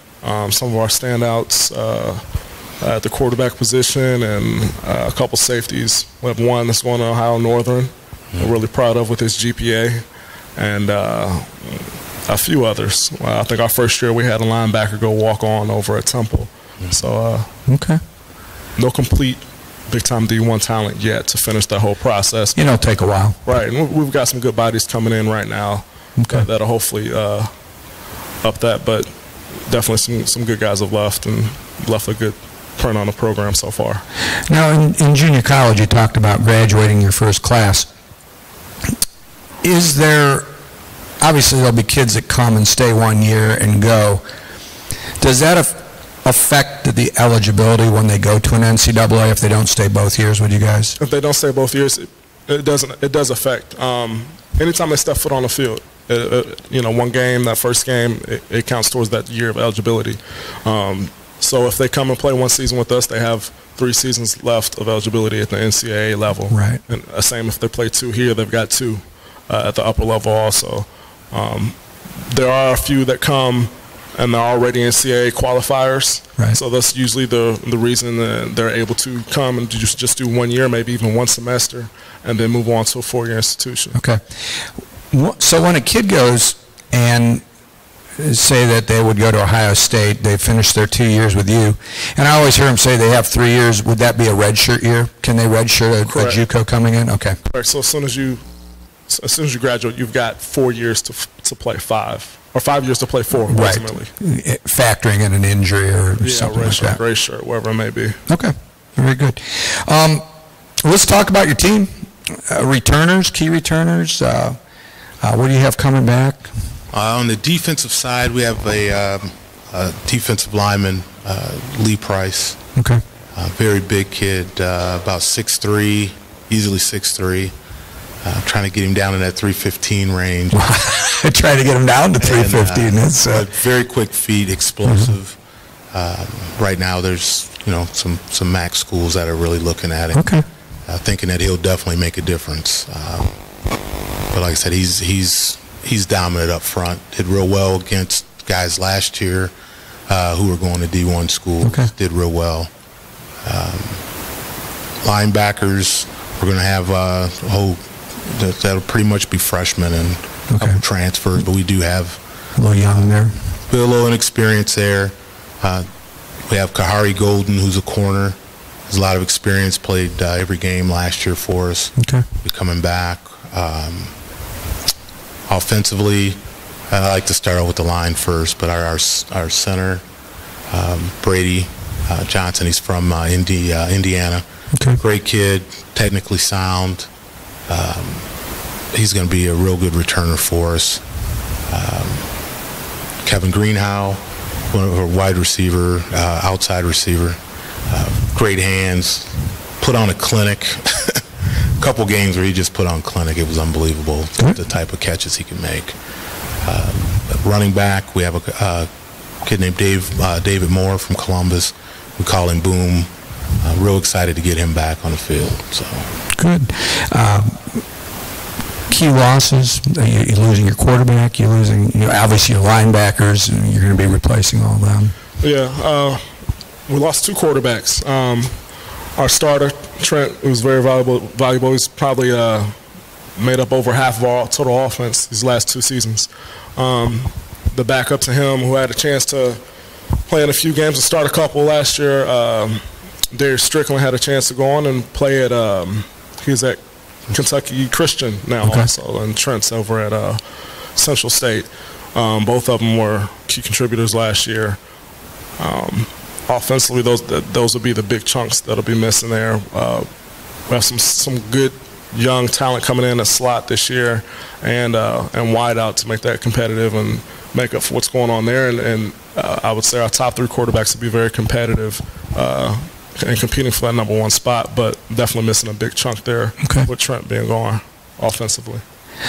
Some of our standouts at the quarterback position, and a couple safeties. We have one that's going to Ohio Northern. We're really proud of with his GPA, and a few others. I think our first year we had a linebacker go walk on over at Temple. So no complete big-time D1 talent yet to finish that whole process.
It'll take a while.
Right, and we've got some good bodies coming in right now that'll hopefully up that, but definitely some good guys have left and left a good print on the program so far.
Now, in junior college, you talked about graduating your first class. Is there, obviously there'll be kids that come and stay 1 year and go. Does that affect the eligibility when they go to an NCAA if they don't stay both years with you guys?
If they don't stay both years, it does affect. Anytime they step foot on the field, one game, that first game, it counts towards that year of eligibility. So if they come and play one season with us, they have 3 seasons left of eligibility at the NCAA level.
Right.
And same if they play 2 here, they've got 2 at the upper level also. There are a few that come and they're already NCAA qualifiers.
Right.
So that's usually the reason that they're able to come and just do 1 year, maybe even one semester, and then move on to a 4-year institution.
Okay. So when a kid goes and say that they would go to Ohio State, they finish their 2 years with you, and I always hear them say they have 3 years. Would that be a redshirt year? Can they redshirt a JUCO coming in? Okay.
Correct. So as soon as you graduate, you've got 4 years to play 5, or 5 years to play 4, ultimately.
Right. Factoring in an injury or something like that.
Gray shirt, wherever it may be.
Okay. Very good. Let's talk about your team. Returners, key returners. What do you have coming back?
On the defensive side, we have a defensive lineman, Lee Price.
Okay.
Very big kid, about 6'3", easily 6'3". Trying to get him down in that 315 range.
Trying to get him down to 315. That's
very quick feet, explosive. Right now, there's some MAC schools that are really looking at him.
Okay.
Thinking that he'll definitely make a difference. But like I said, he's dominant up front. Did real well against guys last year who were going to D1 schools.
Okay.
Did real well. Linebackers, we're going to have a whole that'll pretty much be freshmen and a couple transfers, but we do have
a little young there.
A little inexperience there. We have Kahari Golden, who's a corner. Has a lot of experience, played every game last year for us.
Okay.
We're coming back. Offensively, I like to start out with the line first, but our center, Brady Johnson, he's from Indiana.
Okay.
Great kid, technically sound. He's going to be a real good returner for us. Kevin Greenhow, one of our wide receiver, outside receiver. Great hands. Put on a clinic. A couple games where he just put on clinic. It was unbelievable, the type of catches he can make. Running back, we have a kid named David Moore from Columbus. We call him Boom. Real excited to get him back on the field. So
good. Key losses. You're losing your quarterback. You're losing, obviously your linebackers, and you're going to be replacing all of them.
Yeah, we lost 2 quarterbacks. Our starter, Trent, was very valuable. He's probably made up over half of our total offense these last 2 seasons. The backup to him, who had a chance to play in a few games and start a couple last year, Darius Strickland had a chance to go on and play at he's at Kentucky Christian now also, and Trent's over at Central State. Both of them were key contributors last year. Offensively, those would be the big chunks that'll be missing there. We have some good young talent coming in a slot this year, and wide out to make that competitive and make up for what's going on there. And I would say our top 3 quarterbacks will be very competitive and competing for that number 1 spot, but definitely missing a big chunk there with Trent being gone offensively.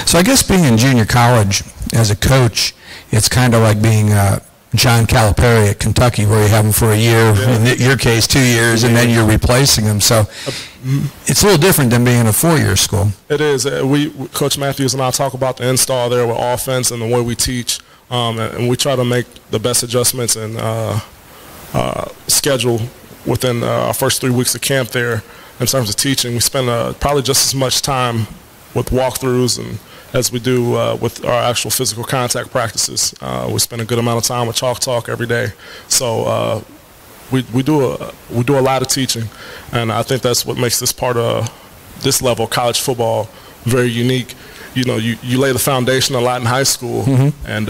So I guess being in junior college as a coach, it's kind of like being John Calipari at Kentucky, where you have him for a year, in your case 2 years, and then you're replacing him. So it's a little different than being in a 4-year school.
It is. Coach Matthews and I talk about the install there with offense and the way we teach, and we try to make the best adjustments and schedule within our first 3 weeks of camp there in terms of teaching. We spend probably just as much time with walkthroughs and as we do with our actual physical contact practices. We spend a good amount of time with chalk talk every day. So we do a lot of teaching, and I think that's what makes this part of this level of college football very unique. You lay the foundation a lot in high school, and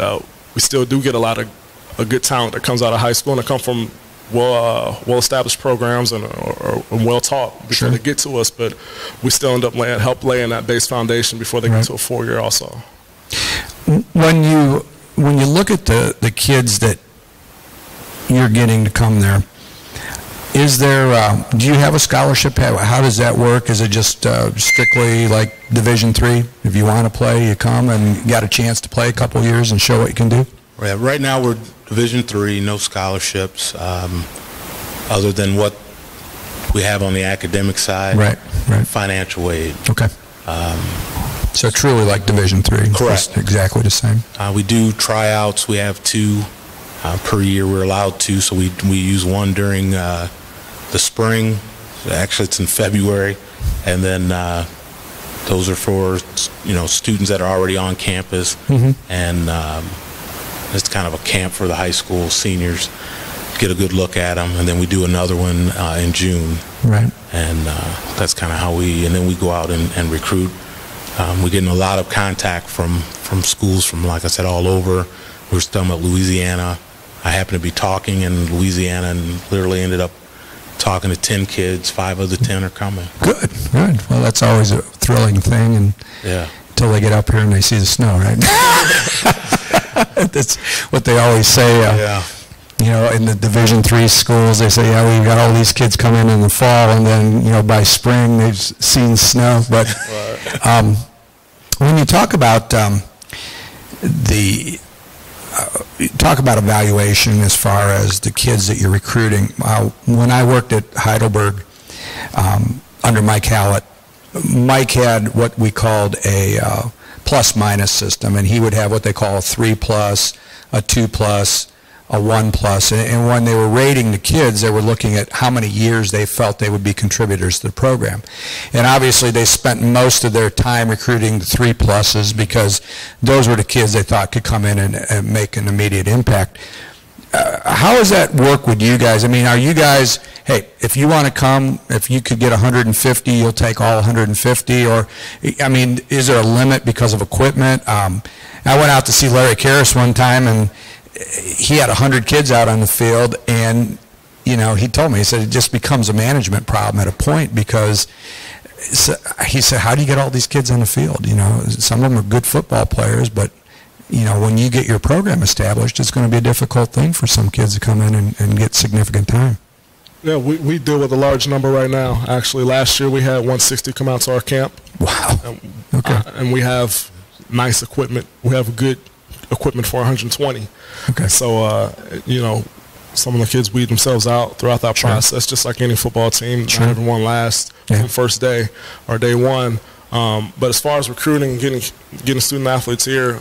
we still do get a lot of good talent that comes out of high school, and it comes from well-established programs and well-taught before they get to us, but we still end up laying that base foundation before they get to a 4-year also.
When you look at the kids that you're getting to come there, is there do you have a scholarship? How does that work? Is it just strictly like Division III? If you want to play, you come and got a chance to play a couple years and show what you can do?
Right now we're Division III, no scholarships, other than what we have on the academic side.
Right.
Financial aid.
Okay. So truly like Division III.
Correct.
Exactly the same.
We do tryouts. We have 2 per year. We're allowed 2, so we use one during the spring. Actually, it's in February, and then those are for students that are already on campus, and it's kind of a camp for the high school seniors. Get a good look at them, and then we do another one in June.
Right.
And that's kind of how and then we go out and recruit. We're getting a lot of contact from schools from, like I said, all over. We're talking about Louisiana. I happened to be talking in Louisiana and literally ended up talking to 10 kids. 5 of the 10 are coming.
Good. Well, that's always a thrilling thing, and until they get up here and they see the snow, right? That's what they always say. In the Division III schools, they say, we've got all these kids coming in the fall, and then, by spring, they've seen snow. But when you talk about talk about evaluation as far as the kids that you're recruiting, when I worked at Heidelberg under Mike Hallett, Mike had what we called a plus-minus system, and he would have what they call a 3+, a 2+, a 1+, and when they were rating the kids, they were looking at how many years they felt they would be contributors to the program. And obviously they spent most of their time recruiting the 3+s because those were the kids they thought could come in and make an immediate impact. How does that work with you guys? I mean, are you guys, hey, if you want to come, if you could get 150, you'll take all 150? Or, I mean, is there a limit because of equipment? I went out to see Larry Karras one time, and he had 100 kids out on the field, and he told me, he said it just becomes a management problem at a point, because he said, how do you get all these kids on the field? Some of them are good football players, but when you get your program established, it's going to be a difficult thing for some kids to come in and get significant time.
Yeah, we deal with a large number right now. Actually, last year we had 160 come out to our camp.
Wow.
Okay. And we have nice equipment. We have good equipment for 120.
Okay.
So, some of the kids weed themselves out throughout that process, just like any football team. Not everyone lasts from first day or day one. But as far as recruiting and getting student athletes here,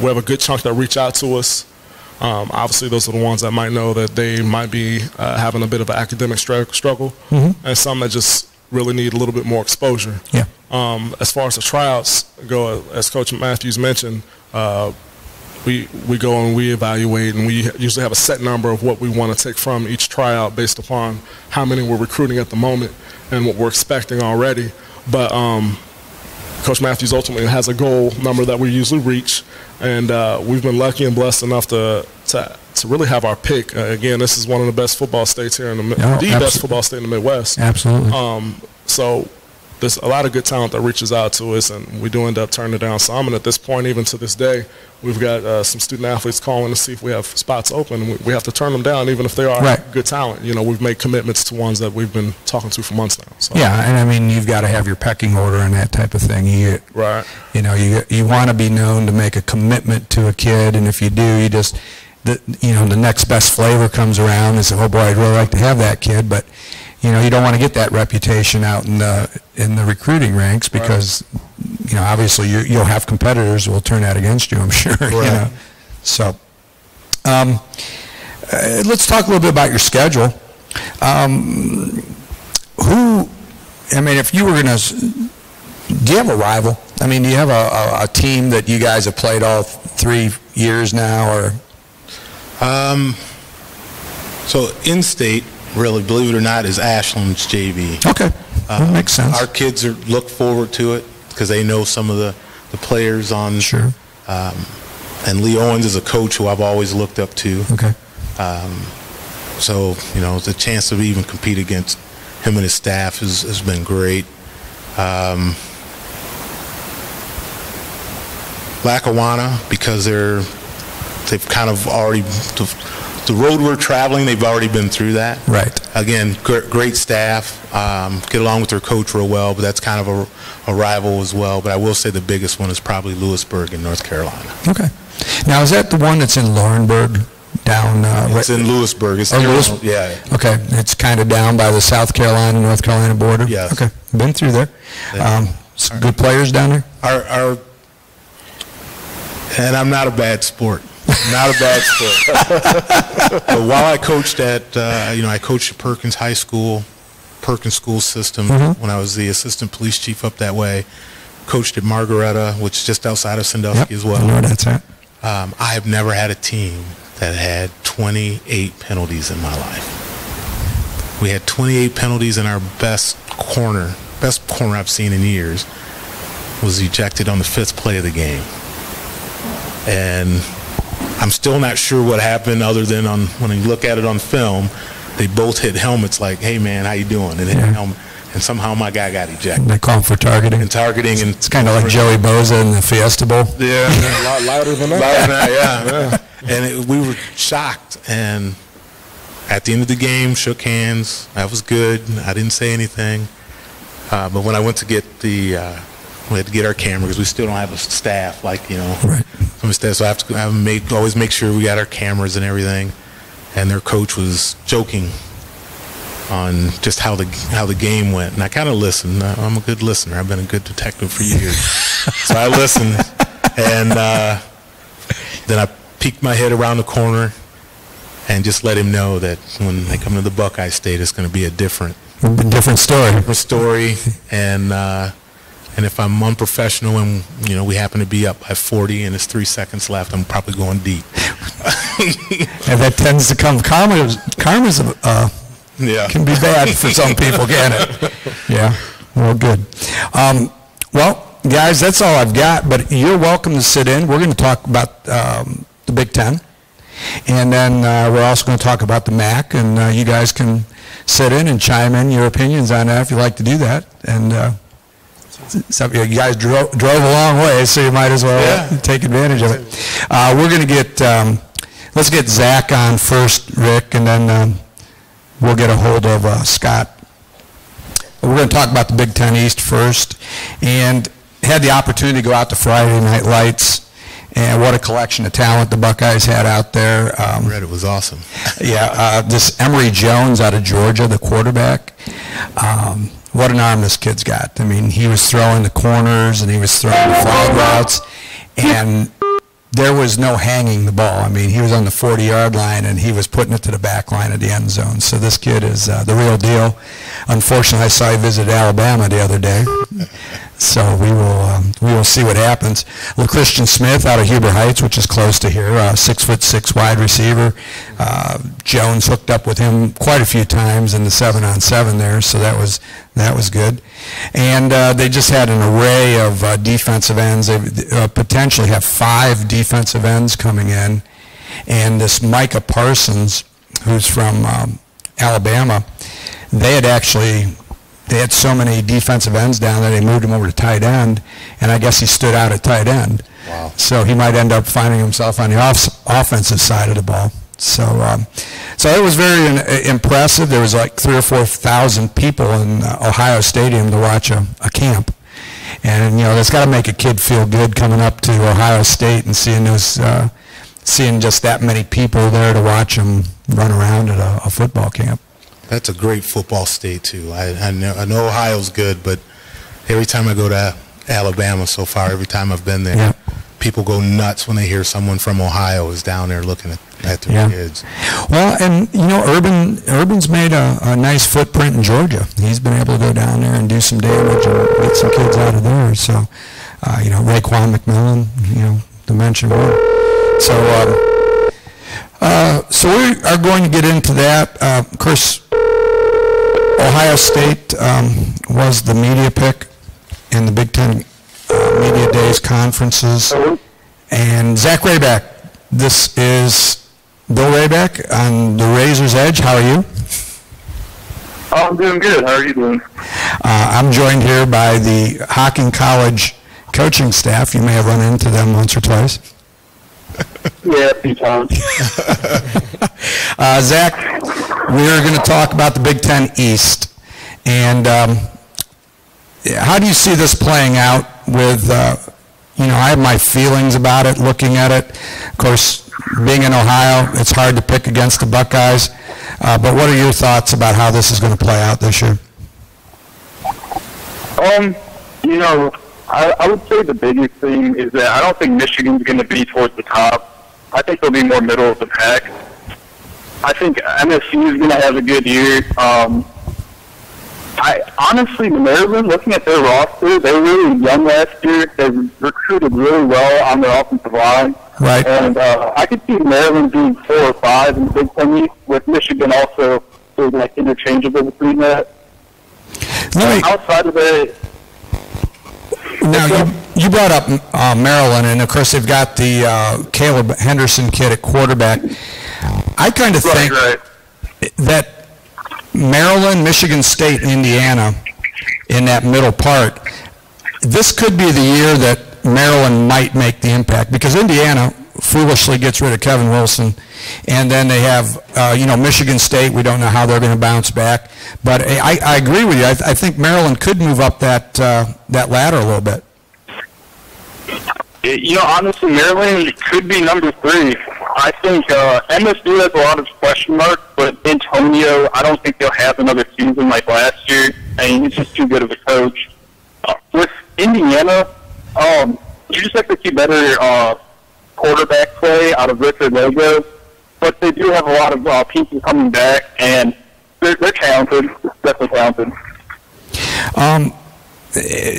we have a good chunk that reach out to us. Obviously, those are the ones that might know that they might be having a bit of an academic struggle, and some that just really need a little bit more exposure.
Yeah.
As far as the tryouts go, as Coach Matthews mentioned, we go and we evaluate, and we usually have a set number of what we want to take from each tryout based upon how many we're recruiting at the moment and what we're expecting already. But Coach Matthews ultimately has a goal number that we usually reach, and we've been lucky and blessed enough to really have our pick. Again, this is one of the best football states here in the best football state in the Midwest.
Absolutely.
So there's a lot of good talent that reaches out to us, and we do end up turning down some. And at this point, even to this day, we've got some student athletes calling to see if we have spots open. We have to turn them down, even if they are good talent. We've made commitments to ones that we've been talking to for months now. So.
Yeah, and I mean, you've got to have your pecking order and that type of thing. You want to be known to make a commitment to a kid, and if you do, you just, the next best flavor comes around and say, oh boy, I'd really like to have that kid, but you don't want to get that reputation out in the recruiting ranks, because obviously you'll have competitors who will turn that against you, I'm sure.
Right.
So let's talk a little bit about your schedule. If you were going to, do you have a rival? I mean, do you have a team that you guys have played all 3 years now, or?
So in-state, really, believe it or not, is Ashland's JV.
Okay, that makes sense.
Our kids look forward to it because they know some of the players on.
Sure.
And Lee Owens is a coach who I've always looked up to.
Okay.
So, the chance to even compete against him and his staff has been great. Lackawanna, because they've kind of already, the road we're traveling, they've already been through that.
Right.
Again, great staff, get along with their coach real well, but that's kind of a rival as well. But I will say the biggest one is probably Lewisburg in North Carolina.
Okay. Now, is that the one that's in Laurinburg? Down.
It's in Lewisburg. Yeah.
Okay, it's kind of down by the South Carolina, North Carolina border.
Yes.
Okay, been through there. Some good players down there.
And I'm not a bad sport. Not a bad sport. But while I coached at, I coached at Perkins High School, Perkins School System, when I was the assistant police chief up that way. Coached at Margaretta, which is just outside of Sandusky as well.
I know where that's at.
I have never had a team that had 28 penalties in my life. We had 28 penalties, and our best corner I've seen in years, was ejected on the 5th play of the game. And I'm still not sure what happened, other than when you look at it on film, they both hit helmets like, "Hey man, how you doing?" And hit a helmet, and somehow my guy got ejected.
They call him for targeting.
And
it's kind of like Joey Boza in the Fiesta Bowl.
Yeah,
a lot louder than that.
Yeah. And we were shocked. And at the end of the game, shook hands. That was good. I didn't say anything. But when I went to get we had to get our camera, because we still don't have a staff like,
Right.
From staff. So I have to always make sure we got our cameras and everything. And their coach was joking on just how the game went, and I kind of listened. I'm a good listener. I've been a good detective for years, so I listened, and then I peeked my head around the corner and just let him know that when they come to the Buckeye State, it's going to be a different story, and if I'm unprofessional and we happen to be up by 40 and it's 3 seconds left, I'm probably going deep.
And that tends to come. Karma's can be bad for some people, can it? Yeah. Well, good. Well, guys, that's all I've got. But you're welcome to sit in. We're going to talk about the Big Ten, and then we're also going to talk about the MAC. And you guys can sit in and chime in your opinions on that if you'd like to do that. And you guys drove a long way, so you might as well take advantage of it. We're going to get. Let's get Zach on first, Rick, and then we'll get a hold of Scott. We're going to talk about the Big Ten East first, and had the opportunity to go out to Friday Night Lights, and what a collection of talent the Buckeyes had out there.
I read it was awesome.
This Emory Jones out of Georgia, the quarterback. What an arm this kid's got. I mean, he was throwing the corners, and he was throwing the flag routes, and there was no hanging the ball. I mean, he was on the 40-yard line, and he was putting it to the back line of the end zone. So this kid is the real deal. Unfortunately, I saw he visited Alabama the other day. So we will see what happens. Well, Christian Smith out of Huber Heights, which is close to here, 6'6" wide receiver. Jones hooked up with him quite a few times in the 7-on-7 there, so that was good. And they just had an array of defensive ends. They potentially have 5 defensive ends coming in, and this Micah Parsons, who's from Alabama, they had so many defensive ends down there, they moved him over to tight end, and I guess he stood out at tight end.
Wow.
So he might end up finding himself on the offensive side of the ball. So it was very impressive. There was like 3,000 or 4,000 people in Ohio Stadium to watch a camp. And, that's got to make a kid feel good coming up to Ohio State and seeing just that many people there to watch them run around at a football camp.
That's a great football state, too. I know Ohio's good, but every time I go to Alabama so far, every time I've been there, people go nuts when they hear someone from Ohio is down there looking at their kids.
Well, and, Urban's made a nice footprint in Georgia. He's been able to go down there and do some damage and get some kids out of there. So, Raekwon McMillan, to mention one. So we are going to get into that. Of course, Ohio State was the media pick in the Big Ten Media Days conferences. And Zach Rayback, this is Bill Rayback on the Razor's Edge. How are you?
I'm doing good. How are you doing?
I'm joined here by the Hocking College coaching staff. You may have run into them once or twice.
Yeah, a few times.
Zach, we're going to talk about the Big Ten East. And how do you see this playing out with, I have my feelings about it, looking at it. Of course, being in Ohio, it's hard to pick against the Buckeyes. But what are your thoughts about how this is going to play out this year?
I would say the biggest thing is that I don't think Michigan's going to be towards the top. I think they'll be more middle of the pack. I think MSU is going to have a good year. Honestly, Maryland, looking at their roster, they were really young last year. They recruited really well on their offensive line.
Right.
And I could see Maryland being 4 or 5 in the Big Ten East, with Michigan also sort of like interchangeable between that. Outside of it,
now you brought up Maryland, and of course they've got the Caleb Henderson kid at quarterback. I kind of think that Maryland, Michigan State, and Indiana in that middle part, this could be the year that Maryland might make the impact, because Indiana foolishly gets rid of Kevin Wilson, and then they have, Michigan State. We don't know how they're going to bounce back, but I agree with you. I think Maryland could move up that ladder a little bit.
Honestly, Maryland could be number 3. I think MSU has a lot of question marks, but Antonio, I don't think they'll have another season like last year. I mean, he's just too good of a coach. With Indiana, you just have to see better quarterback play out of Richard Logo, but they do have a lot of pieces coming back, and they're talented, definitely talented.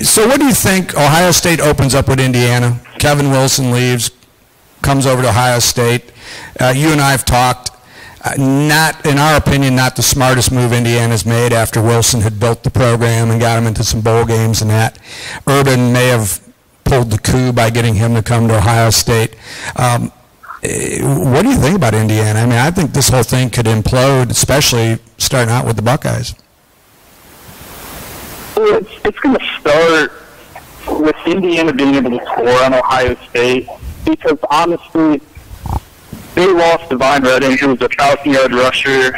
So what do you think? Ohio State opens up with Indiana. Kevin Wilson leaves, comes over to Ohio State. You and I have talked. Not, in our opinion, not the smartest move Indiana's made after Wilson had built the program and got him into some bowl games and that. Urban may have pulled the coup by getting him to come to Ohio State. What do you think about Indiana? I mean, I think this whole thing could implode, especially starting out with the Buckeyes.
Well, it's going to start with Indiana being able to score on Ohio State, because honestly, they lost Divine Redding, who was a 1,000-yard rusher.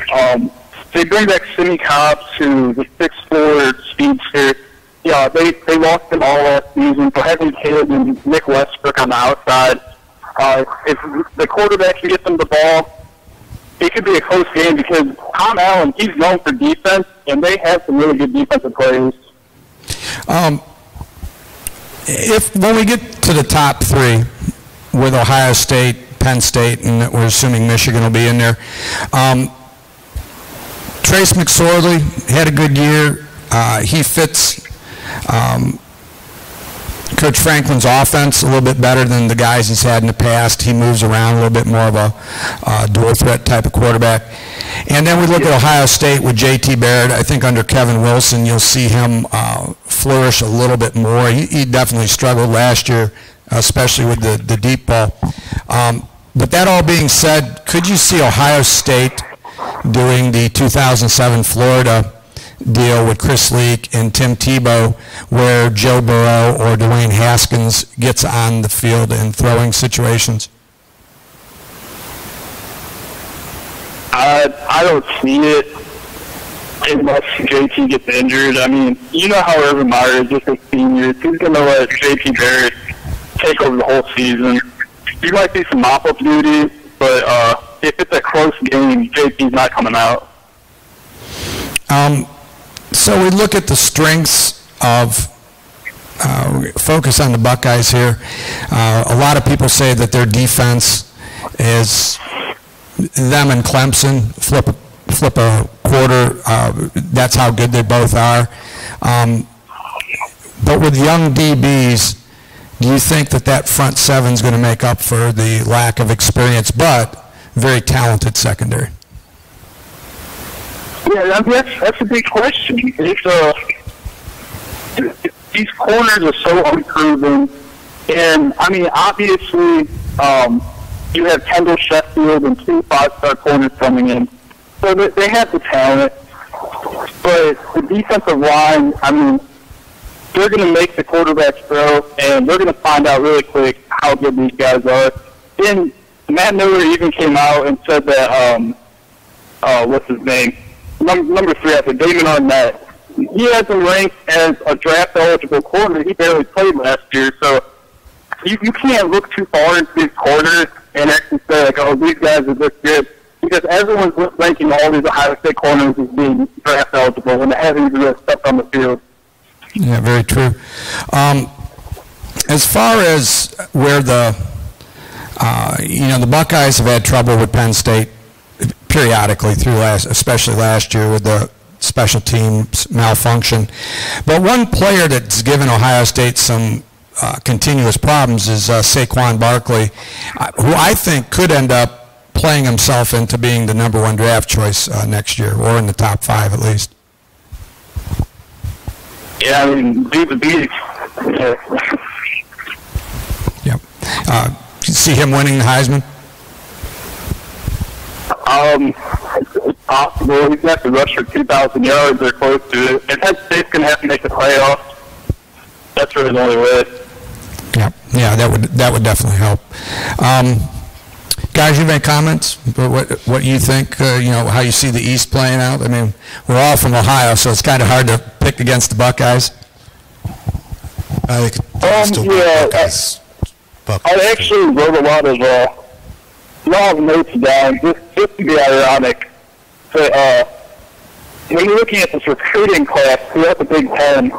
They bring back Sidney Cobbs, who's a 6'4" speedster. Yeah, they lost him all last season. So having Caleb and Nick Westbrook on the outside, if the quarterback can get them the ball, it could be a close game, because Tom Allen, he's known for defense, and they have some really good defensive players.
When we get to the top 3 with Ohio State, Penn State, and we're assuming Michigan will be in there, Trace McSorley had a good year. He fits Coach Franklin's offense a little bit better than the guys he's had in the past. He moves around a little bit, more of a dual threat type of quarterback. And then we look at Ohio State with J.T. Barrett. I think under Kevin Wilson, you'll see him flourish a little bit more. He definitely struggled last year, especially with the deep ball. But that all being said, could you see Ohio State doing the 2007 Florida deal with Chris Leak and Tim Tebow, where Joe Burrow or Dwayne Haskins gets on the field in throwing situations?
I don't see it unless JT gets injured. I mean, you know how Urban Meyer is just a senior. He's going to let JT Barrett take over the whole season. You might see some mop-up duty, but if it's a close game, JT's not coming out.
So we look at the strengths of focus on the Buckeyes here. A lot of people say that their defense is them and Clemson, flip a quarter. That's how good they both are. But with young DBs, do you think that front seven is going to make up for the lack of experience, but very talented secondary?
Yeah, that's a big question. These corners are so unproven, and I mean, obviously, you have Kendall Sheffield and 2 5-star corners coming in, so they have the talent. But the defensive line, I mean, they're going to make the quarterbacks throw, and they're going to find out really quick how good these guys are. And Matt Miller even came out and said that, what's his name? Number 3, I think, Damon Arnett. He has him ranked as a draft-eligible corner. He barely played last year, so you can't look too far into these corners and actually say, like, oh, these guys are this good, because everyone's ranking all these Ohio State corners as being draft-eligible when they haven't even really stepped on the field.
Yeah, very true. As far as where the The Buckeyes have had trouble with Penn State periodically especially last year with the special teams malfunction. But one player that's given Ohio State some continuous problems is Saquon Barkley, who I think could end up playing himself into being the number 1 draft choice next year, or in the top 5 at least.
Yeah, I mean,
Yep. You see him winning the Heisman?
It's possible. He's got to rush for 2,000 yards or close to it. If Penn State's going to have to make the playoffs, that's really the only way.
Yeah, that would definitely help. Guys, you have any comments? What you think? How you see the East playing out? I mean, we're all from Ohio, so it's kind of hard to pick against the Buckeyes.
I actually wrote a lot of notes down just to be ironic. But when you're looking at this recruiting class throughout the Big Ten,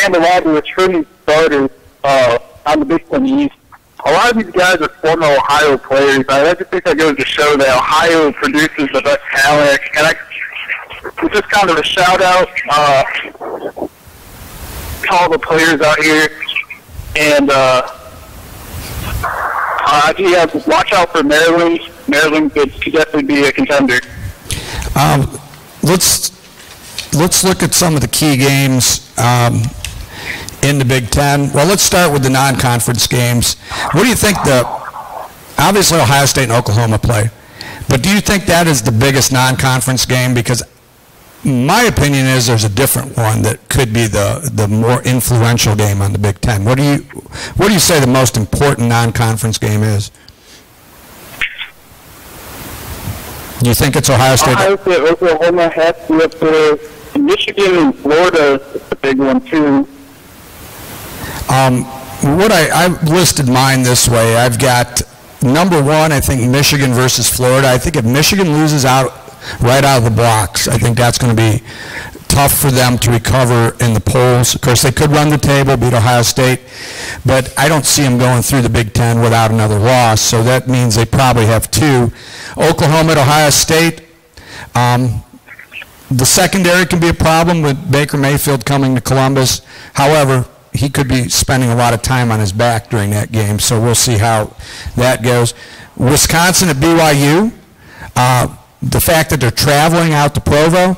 and a lot of the returning starters on the Big Ten East, a lot of these guys are former Ohio players. I just think that goes to show that Ohio produces the best talent. And it's just kind of a shout out to all the players out here. And watch out for Maryland. Maryland could definitely be a contender.
Let's look at some of the key games in the Big Ten. Well, let's start with the non-conference games. What do you think obviously Ohio State and Oklahoma play, but do you think that is the biggest non-conference game? Because my opinion is there's a different one that could be the more influential game on the Big Ten. What do you say the most important non-conference game is? Do you think it's Ohio State?
Ohio State, Oklahoma has to be up there. Michigan and Florida is a big one too.
I've listed mine this way. I've got number 1, I think Michigan versus Florida. I think if Michigan loses right out of the blocks, I think that's going to be tough for them to recover in the polls. Of course, they could run the table, beat Ohio State, but I don't see them going through the Big Ten without another loss, so that means they probably have 2. Oklahoma at Ohio State. The secondary can be a problem with Baker Mayfield coming to Columbus. However, he could be spending a lot of time on his back during that game, so we'll see how that goes. Wisconsin at BYU. The fact that they're traveling out to Provo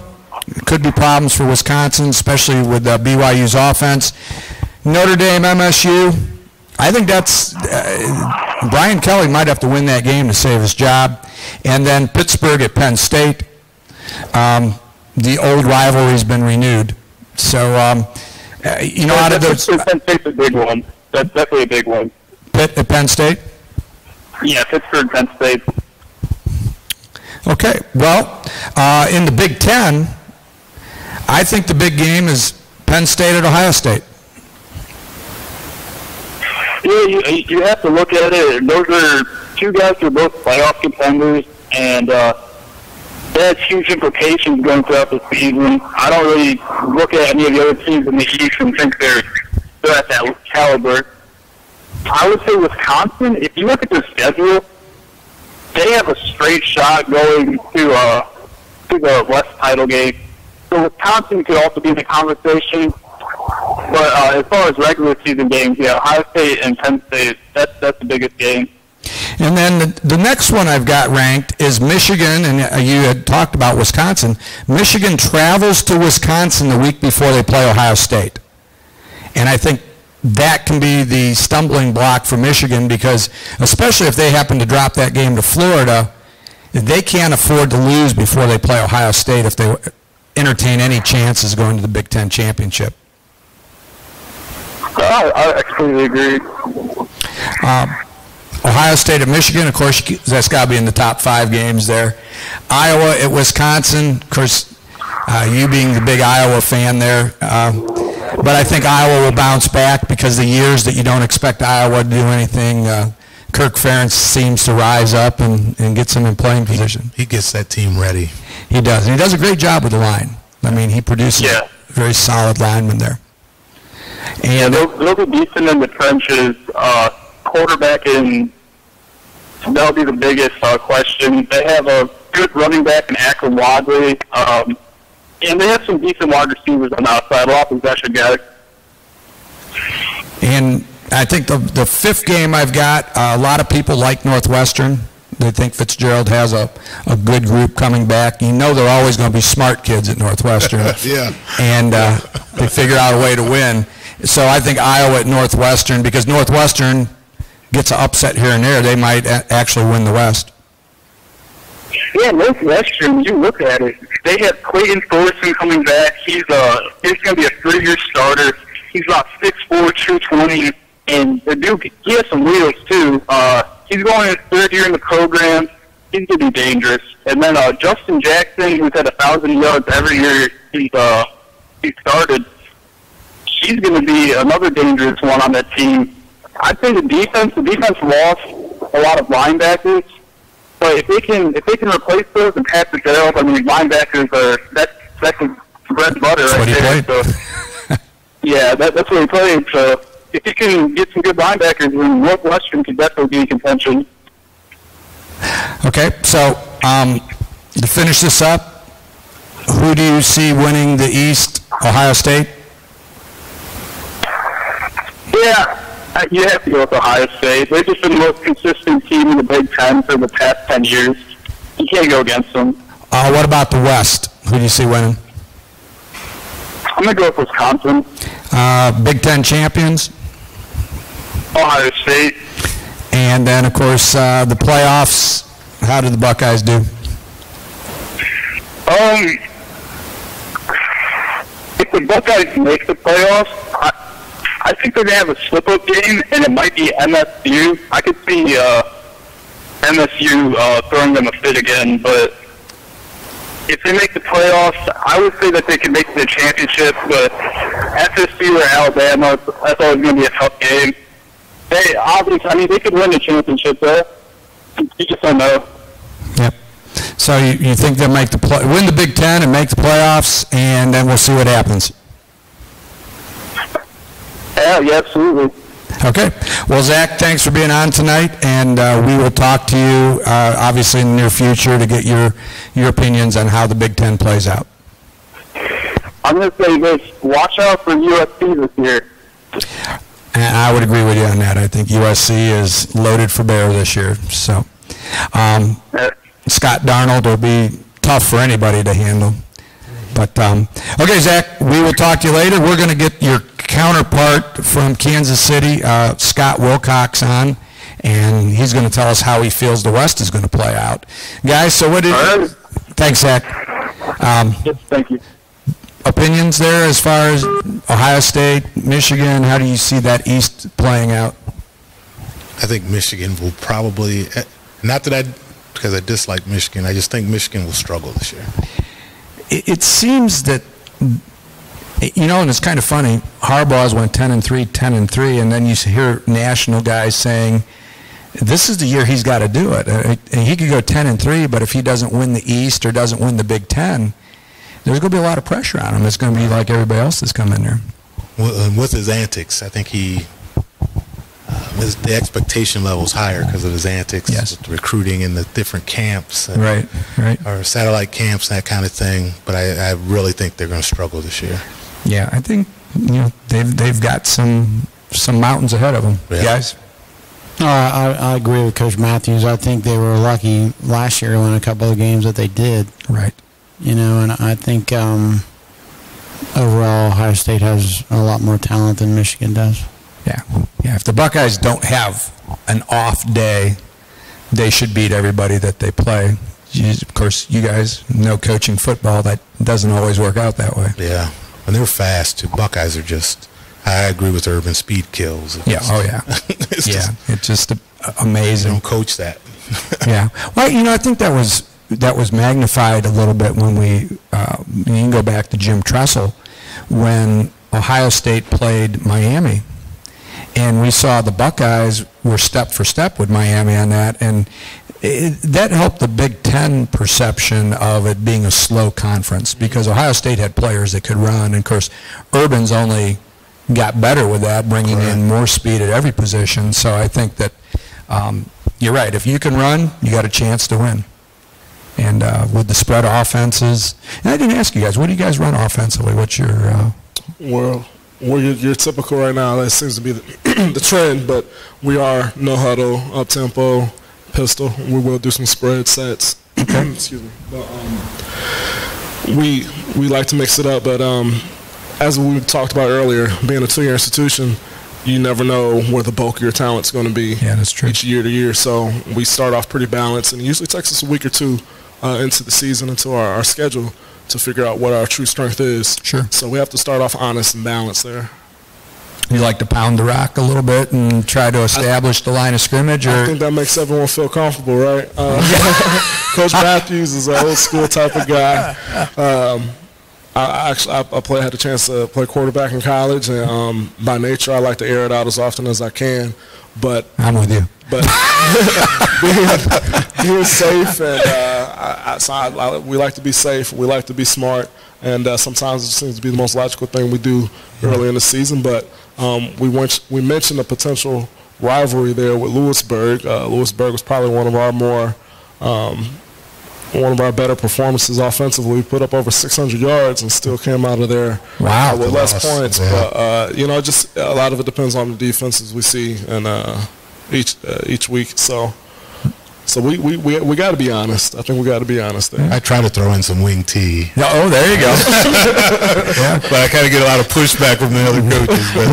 could be problems for Wisconsin, especially with BYU's offense. Notre Dame, MSU. I think that's Brian Kelly might have to win that game to save his job. And then Pittsburgh at Penn State. The old rivalry's been renewed. So, out of those...
Penn State's a big one. That's definitely a big one.
Pitt at Penn State?
Yeah, Pittsburgh, Penn State.
Okay, well, in the Big Ten, I think the big game is Penn State at Ohio State.
Yeah, you have to look at it. Those are 2 guys who are both playoff contenders, and that has huge implications going throughout the season. I don't really look at any of the other teams in the East and think they're at that caliber. I would say Wisconsin, if you look at their schedule, they have a straight shot going to the West title game. So Wisconsin could also be in the conversation. But as far as regular season games, yeah, Ohio State and Penn State, that's the biggest game.
And then the next one I've got ranked is Michigan, and you had talked about Wisconsin. Michigan travels to Wisconsin the week before they play Ohio State. And I think that can be the stumbling block for Michigan because, especially if they happen to drop that game to Florida, they can't afford to lose before they play Ohio State if they entertain any chances going to the Big Ten championship.
I completely agree.
Ohio State at Michigan, of course, that's got to be in the top 5 games there. Iowa at Wisconsin, of course, you being the big Iowa fan there. But I think Iowa will bounce back because the years that you don't expect Iowa to do anything, Kirk Ferentz seems to rise up and gets them in playing position.
He gets that team ready.
He does. And he does a great job with the line. I mean, he produces a very solid lineman there. And
they'll be decent in the trenches. Quarterback in that'll be the biggest question. They have a good running back in Akron Wadley, and they have some decent wide receivers on the outside, a lot of possession guys.
And I think the fifth game I've got, a lot of people like Northwestern. They think Fitzgerald has a good group coming back. You know they're always going to be smart kids at Northwestern.
Yeah.
And they figure out a way to win. So I think Iowa at Northwestern, because Northwestern gets an upset here and there, they might actually win the West.
Yeah, Northwestern, you look at it, they have Clayton Thorson coming back. He's going to be a 3-year starter. He's about 6'4", 220, and the dude, he has some wheels too. He's going his 3rd year in the program. He's going to be dangerous. And then Justin Jackson, who's had 1,000 yards every year he started, he's going to be another dangerous one on that team. I'd say the defense lost a lot of linebackers, but if they can replace those and pass the Fitzgerald, I mean, linebackers that's the bread and butter right there. So, yeah, that's what he played. So if you can get some good linebackers, then Northwestern could definitely be in contention.
Okay, so to finish this up, who do you see winning the East? Ohio State?
Yeah, you have to go with Ohio State. They've just been the most consistent team in the Big Ten for the past 10 years. You can't go against them.
What about the West? Who do you see winning?
I'm going to go with Wisconsin.
Big Ten champions?
Ohio State.
And then, of course, the playoffs. How did the Buckeyes do?
If the Buckeyes make the playoffs, I think they're going to have a slip-up game, and it might be MSU. I could see MSU throwing them a fit again, but if they make the playoffs, I would say that they can make the championship, but FSU or Alabama, that's always going to be a tough game. They obviously, I mean, they could win the championship there. You just don't know.
Yep. So you think they'll make win the Big Ten and make the playoffs, and then we'll see what happens.
Yeah, absolutely.
Okay. Well, Zach, thanks for being on tonight, and we will talk to you obviously in the near future to get your opinions on how the Big Ten plays out.
I'm going to say this: watch out for USC this year.
And I would agree with you on that. I think USC is loaded for bear this year. So Scott Darnold will be tough for anybody to handle. But okay, Zach, we will talk to you later. We're going to get your counterpart from Kansas City, Scott Wilcox, on, and he's going to tell us how he feels the West is going to play out. Guys, so what did you... Thanks, Zach.
Yes, thank you.
Opinions there as far as Ohio State, Michigan, how do you see that East playing out?
I think Michigan will probably, because I dislike Michigan, I just think Michigan will struggle this year.
It seems that, you know, and it's kind of funny, Harbaugh's went 10-3, 10-3, and then you hear national guys saying, this is the year he's got to do it. And he could go 10-3, but if he doesn't win the East or doesn't win the Big Ten, there's going to be a lot of pressure on him. It's going to be like everybody else that's come in there.
Well, with his antics, I think the expectation level is higher because of his antics,
yes,
with the recruiting and the different camps, and,
right,
or satellite camps, that kind of thing. But I really think they're going to struggle this year.
Yeah, I think they've got some mountains ahead of them,
yeah.
Guys.
I agree with Coach Matthews. I think they were lucky last year to win a couple of games that they did.
Right.
You know, and I think overall Ohio State has a lot more talent than Michigan does.
Yeah. If the Buckeyes don't have an off day, they should beat everybody that they play. Of course, you guys know coaching football, that doesn't always work out that way.
Yeah, and they're fast too. Buckeyes are just, I agree with Urban, speed kills.
It's it's just amazing.
They don't coach that.
Yeah. Well, I think that was magnified a little bit when you can go back to Jim Tressel when Ohio State played Miami, and we saw the Buckeyes were step for step with Miami on that, and that helped the Big Ten perception of it being a slow conference because Ohio State had players that could run, and of course Urban's only got better with that, bringing in more speed at every position. So I think that you're right. If you can run, you got a chance to win. And with the spread offenses, and I didn't ask you guys, what do you guys run offensively? What's your
Well, you're typical right now. That seems to be the trend, but we are no huddle, up tempo, pistol. We will do some spread sets. Excuse me. But, we like to mix it up, but as we talked about earlier, being a 2-year institution, you never know where the bulk of your talent's going to be.
Yeah, that's true.
Each year to year, so we start off pretty balanced, and it usually takes us a week or two into the season, into our schedule, to figure out what our true strength is.
Sure.
So we have to start off honest and balanced there.
You like to pound the rock a little bit and try to establish the line of scrimmage? Or?
I think that makes everyone feel comfortable, right? Coach Matthews is an old school type of guy. I had a chance to play quarterback in college, and by nature I like to air it out as often as I can. But
I'm with you.
But being safe, and we like to be safe. We like to be smart, and sometimes it seems to be the most logical thing we do early in the season. But we mentioned a potential rivalry there with Lewisburg. Lewisburg was probably one of our better performances offensively. We put up over 600 yards and still came out of there with less points. Yeah. But just a lot of it depends on the defenses we see and each week. So we got to be honest. I think we got to be honest there.
I try to throw in some wing T.
Oh, there you go.
Yeah. But I kind of get a lot of pushback from the other coaches. But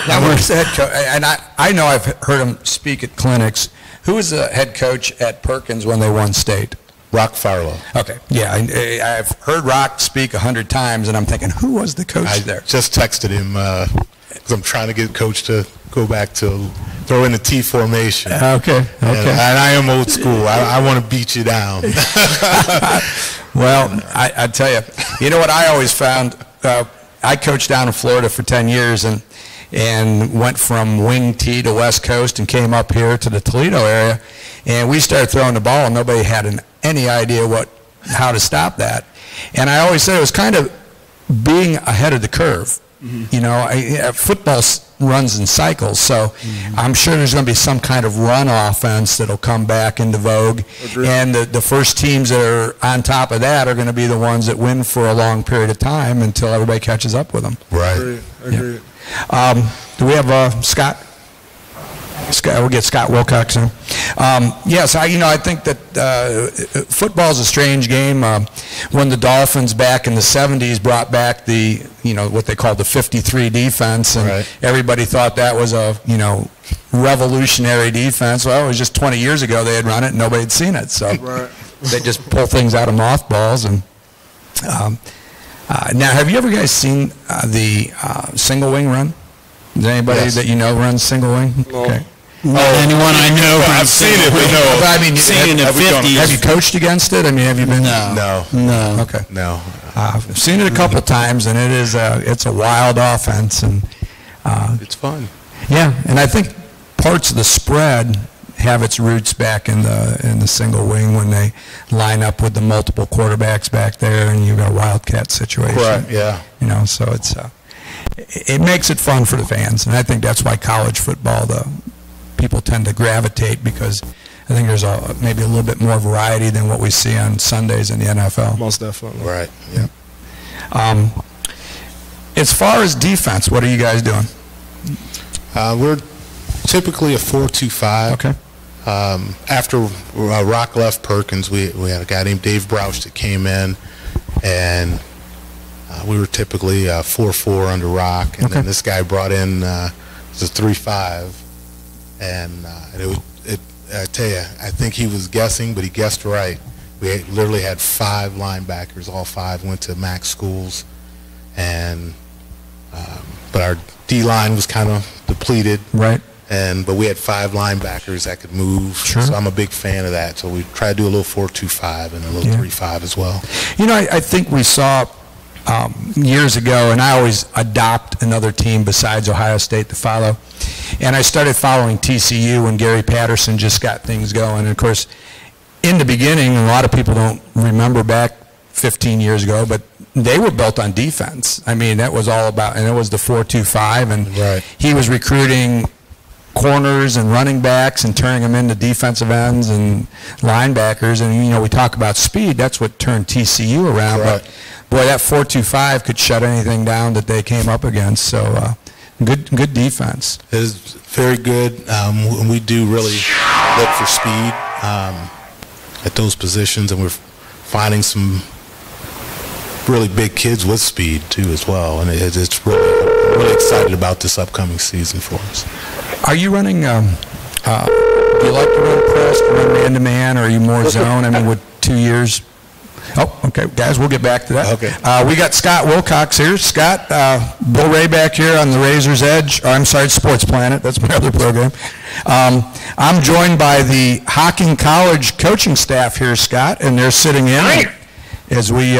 now, where's the head coach? And I know I've heard him speak at clinics. Who was the head coach at Perkins when they won state?
Rock Farlow.
Okay. Yeah, I've heard Rock speak 100 times, and I'm thinking, who was the coach there?
I just texted him because I'm trying to get Coach to go back to throw in the T formation.
Okay.
And I am old school. I want to beat you down.
Well, I tell you, you know what I always found? I coached down in Florida for 10 years and went from wing T to West Coast and came up here to the Toledo area, and we started throwing the ball, and nobody had any idea how to stop that. And I always said it was kind of being ahead of the curve. Mm-hmm. You know, football runs in cycles, so I'm sure there's going to be some kind of run offense that'll come back into vogue. Agreed. And the first teams that are on top of that are going to be the ones that win for a long period of time until everybody catches up with them.
Right.
Agreed.
Yeah. Do we have Scott? We'll get Scott Wilcox in. Yes, I think that football is a strange game. When the Dolphins back in the 70s brought back what they called the 53 defense, and everybody thought that was a revolutionary defense. Well, it was just 20 years ago they had run it and nobody had seen it, so they just pull things out of mothballs. And now, have you ever guys seen the single wing run? Is there anybody that you know runs single wing?
No.
Okay.
Anyone I know
I've seen it, but no.
But I mean,
seen it in the 50s.
Have you coached against it? I mean, have you been?
No.
Okay.
No.
I've seen it a couple times, and it's a wild offense, and
it's fun.
Yeah, and I think parts of the spread have its roots back in the single wing when they line up with the multiple quarterbacks back there, and you've got a wildcat situation.
Right. Yeah.
So it's it makes it fun for the fans, and I think that's why college football, the people tend to gravitate, because I think there's maybe a little bit more variety than what we see on Sundays in the NFL.
Most definitely.
Right. Yeah.
As far as defense, what are you guys doing?
We're typically a 4-2-5.
Okay.
After Rock left Perkins, we had a guy named Dave Brouch that came in, and we were typically 4-4 under Rock, and then this guy brought in the 3-5, and I tell you, I think he was guessing, but he guessed right. We literally had 5 linebackers. All 5 went to MAC schools, and but our D-line was kind of depleted.
Right.
But we had 5 linebackers that could move.
Sure.
So I'm a big fan of that. So we try to do a little 4-2-5 and a little 3-5 as well.
I think we saw years ago, and I always adopt another team besides Ohio State to follow. And I started following TCU when Gary Patterson just got things going. And, of course, in the beginning, a lot of people don't remember back 15 years ago, but they were built on defense. I mean, that was all about, and it was the 4-2-5, and he was recruiting corners and running backs and turning them into defensive ends and linebackers. And, you know, we talk about speed. That's what turned TCU around.
Right.
But, boy, that 4-2-5 could shut anything down that they came up against. So, good defense.
It is very good. We do really look for speed at those positions, and we're finding some really big kids with speed too as well. And it's really excited about this upcoming season for us.
Are you running? Do you like to run press, to run man-to-man, or are you more zone? I mean, with 2 years. Oh, okay, guys, we'll get back to that.
Okay.
We got Scott Wilcox here. Scott, Bill Ray back here on the Razor's Edge. I'm sorry, Sports Planet. That's my other program. I'm joined by the Hocking College coaching staff here, Scott, and they're sitting in as we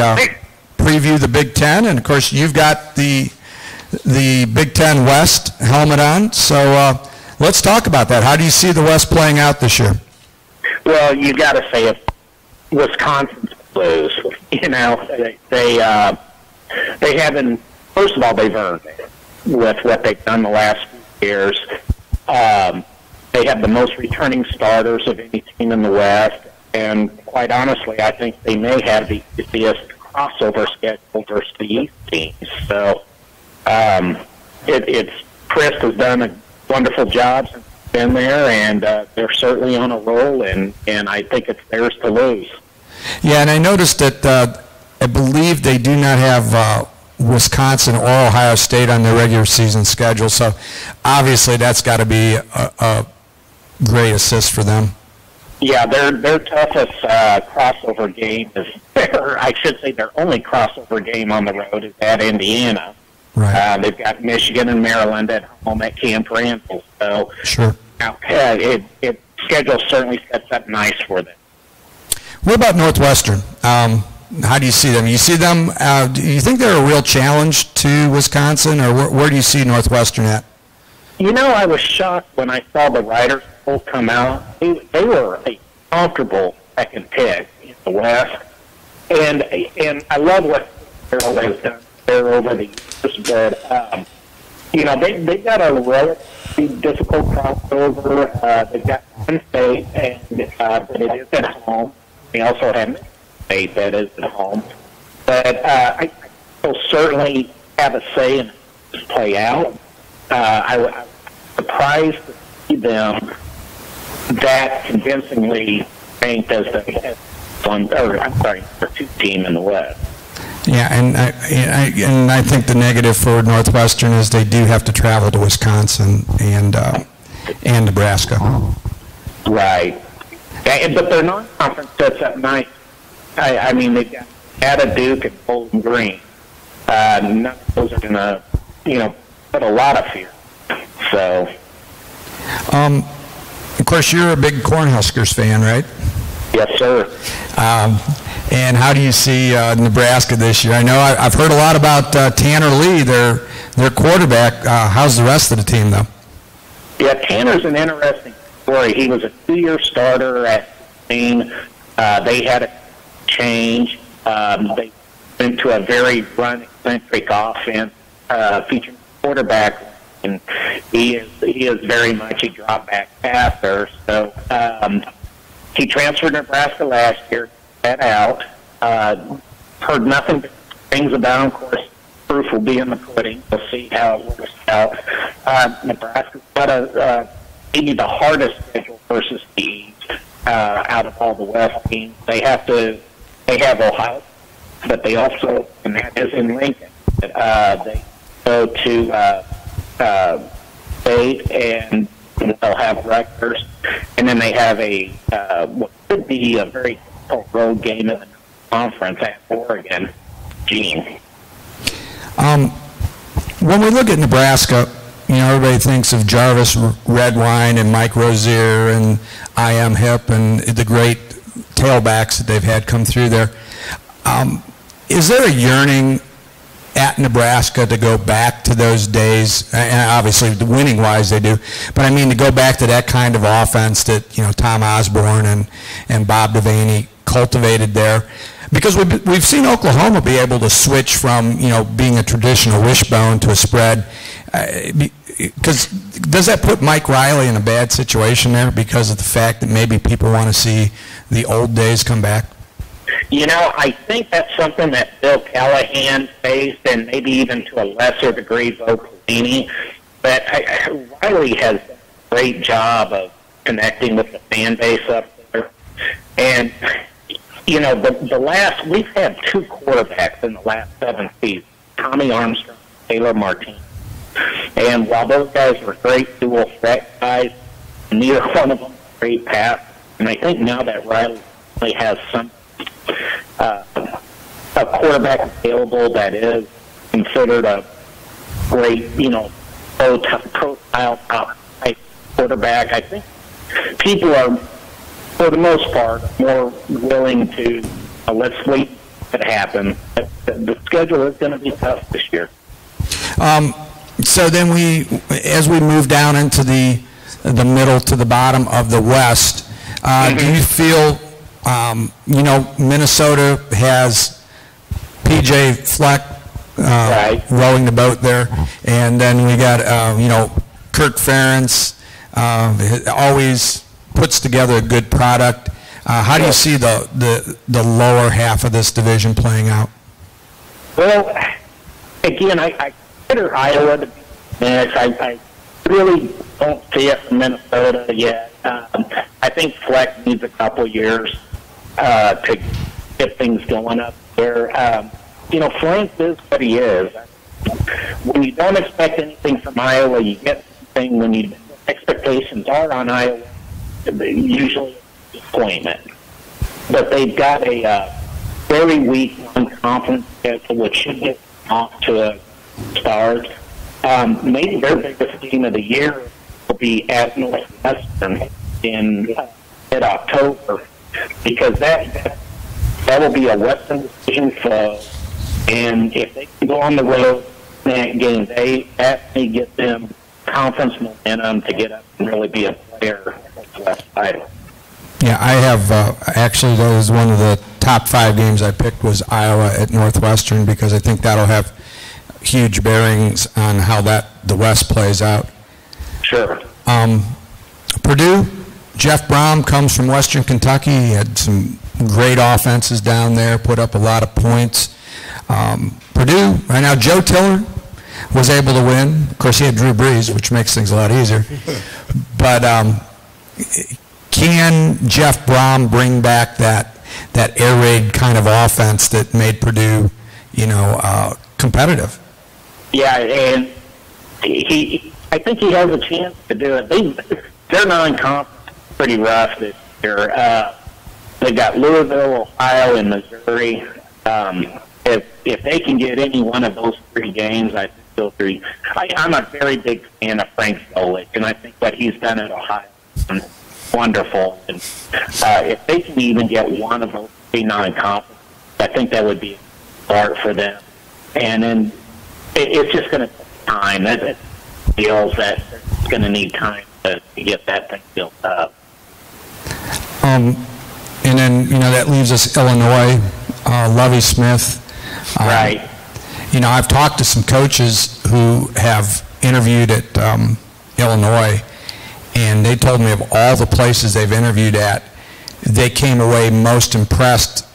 preview the Big Ten. And, of course, you've got the Big Ten West helmet on. So let's talk about that. How do you see the West playing out this year?
Well, you got to say if Wisconsin's lose. You know, they haven't. First of all, they've earned it with what they've done the last few years. They have the most returning starters of any team in the West, and quite honestly, I think they may have the easiest crossover schedule versus the East teams. So, it's Chris has done a wonderful job since he's been there, and they're certainly on a roll, and I think it's theirs to lose.
Yeah, and I noticed that I believe they do not have Wisconsin or Ohio State on their regular season schedule, so obviously that's got to be a great assist for them.
Yeah, their toughest crossover game is, or I should say their only crossover game on the road is at Indiana.
Right.
They've got Michigan and Maryland at home at Camp Randall, so
sure.
It schedule certainly sets up nice for them.
What about Northwestern? How do you see them? You see them? Do you think they're a real challenge to Wisconsin, or where do you see Northwestern at?
You know, I was shocked when I saw the Riders poll come out. They were a comfortable second pick in the West, and I love what Carroll has done there over the years. But you know, they got a relatively difficult crossover. They've got Penn State, but it is at home. They also have State that is at home. But I will certainly have a say in this play out. I was surprised to see them that convincingly ranked as the number 2 team in the West.
Yeah, and I think the negative for Northwestern is they do have to travel to Wisconsin and Nebraska.
Right. But their non-conference sets up nice. I mean, they've got Ada, Duke, and Bowling Green. None of those are going to, put a lot of fear. So.
Of course, you're a big Cornhuskers fan, right?
Yes, sir.
And how do you see Nebraska this year? I know I've heard a lot about Tanner Lee, their quarterback. How's the rest of the team, though?
Yeah, Tanner's an interesting story. He was a 2-year starter at Maine. They had a change. They went to a very run-centric offense featuring quarterback, and he is very much a drop-back passer. So he transferred to Nebraska last year. That out. Heard nothing but things about him. Of course, proof will be in the pudding. We'll see how it works out. Nebraska's got maybe the hardest schedule versus the East out of all the West teams. They have Ohio, but they also, and that is in Lincoln, they go to State, and they'll have Rutgers, and then they have what could be a very road game in the conference at Oregon. Gene.
When we look at Nebraska, everybody thinks of Jarvis Redwine and Mike Rozier and I.M. Hip and the great tailbacks that they've had come through there. Is there a yearning at Nebraska to go back to those days? And obviously, winning-wise, they do. But, I mean, to go back to that kind of offense that, Tom Osborne and Bob Devaney cultivated there. Because we've seen Oklahoma be able to switch from, being a traditional wishbone to a spread. Because does that put Mike Riley in a bad situation there because of the fact that maybe people want to see the old days come back?
You know, I think that's something that Bill Callahan faced, and maybe even to a lesser degree, Bo Pelini. But Riley has done a great job of connecting with the fan base up there. And, you know, we've had two quarterbacks in the last 7 seasons, Tommy Armstrong and Taylor Martinez. And while those guys were great dual threat guys, neither one of them was great pass. And I think now that Riley really has a quarterback available that is considered a great, you know, pro-style type quarterback, I think people are, for the most part, more willing to let's wait for it to happen. The schedule is going to be tough this year.
So then as we move down into the middle to the bottom of the West, do you feel, you know, Minnesota has P.J. Fleck rowing the boat there, and then we got, you know, Kirk Ferentz always puts together a good product. How do you see the lower half of this division playing out?
Well, again, I consider Iowa to be next. I really don't see it from Minnesota yet. I think Fleck needs a couple years to get things going up there. You know, Ferentz is what he is. When you don't expect anything from Iowa, you get something. When expectations are on Iowa, usually a disappointment. But they've got a very weak non-conference schedule, which should get off to a start. Maybe their biggest game of the year will be at Northwestern in mid-October, because that will be a Western Division foe, and if they can go on the road in that game, that may get them conference momentum to get up and really be a player at the West title.
Yeah, I have actually, that was one of the top 5 games I picked was Iowa at Northwestern, because I think that'll have huge bearings on how the West plays out.
Sure.
Purdue, Jeff Brom comes from Western Kentucky. He had some great offenses down there, put up a lot of points. Purdue, right now, Joe Tiller was able to win. Of course, he had Drew Brees, which makes things a lot easier. But can Jeff Brom bring back that air raid kind of offense that made Purdue, you know, competitive?
Yeah, and I think he has a chance to do it. They're non-conference pretty rough this year. They've got Louisville, Ohio, and Missouri. If they can get any one of those 3 games, I think they'll be. I'm a very big fan of Frank Solich, and I think what he's done at Ohio is wonderful. And if they can even get one of those 3 non-conference, I think that would be a start for them. And then it's just going to take time. It feels that it's going to need time to get that thing built up.
And then, you know, that leaves us Illinois, Lovie Smith.
Right.
You know, I've talked to some coaches who have interviewed at Illinois, and they told me of all the places they've interviewed at, they came away most impressed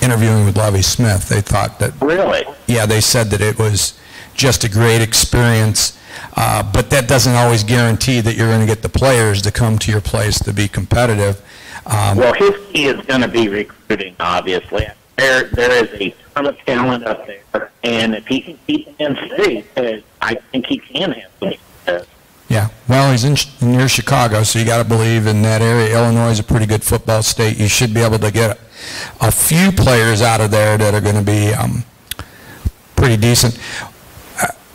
interviewing with Lovie Smith. They thought that...
Really?
Yeah, they said that it was just a great experience, but that doesn't always guarantee that you're going to get the players to come to your place to be competitive.
Well, his key is going to be recruiting, obviously. There is a ton of talent up there, and if he can keep it in state, I think he can have some success.
Yeah, well, he's near Chicago, so you got to believe in that area. Illinois is a pretty good football state. You should be able to get a few players out of there that are going to be pretty decent.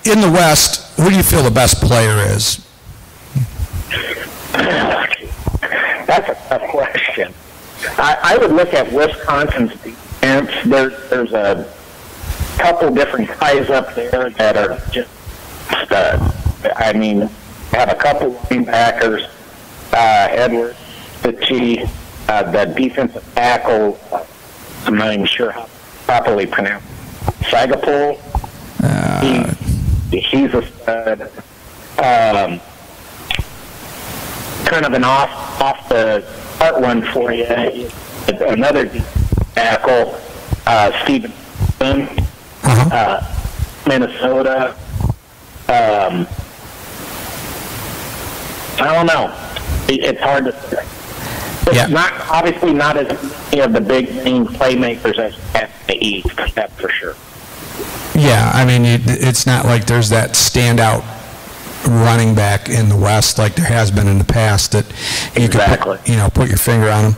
In the West, who do you feel the best player is?
That's a tough question. I would look at Wisconsin's defense. There's a couple different guys up there that are just studs. I mean, have a couple linebackers, Edwards, the defensive tackle, I'm not even sure how to properly pronounce it, Sagapol. He's a stud. Kind of an off the start one for you. Another deep tackle, Steven, Minnesota. I don't know. It's hard to say. It's obviously not as many of the big name playmakers as at the East, that's for sure.
Yeah, I mean, it's not like there's that standout running back in the West like there has been in the past that you could put your finger on them.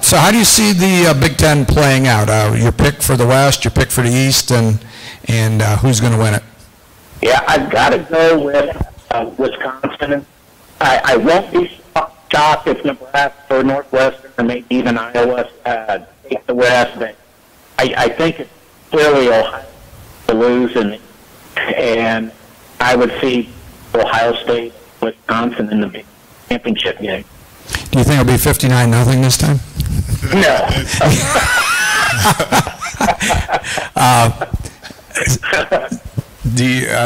So how do you see the Big Ten playing out? Your pick for the West, your pick for the East, and who's going to win it?
Yeah, I've got to go with Wisconsin. I won't be shocked if Nebraska or Northwestern or maybe even Iowa take the West, but I think it's clearly Ohio to lose, and I would see Ohio State, Wisconsin in the big championship game.
Do you think it'll be 59-0 this time?
No.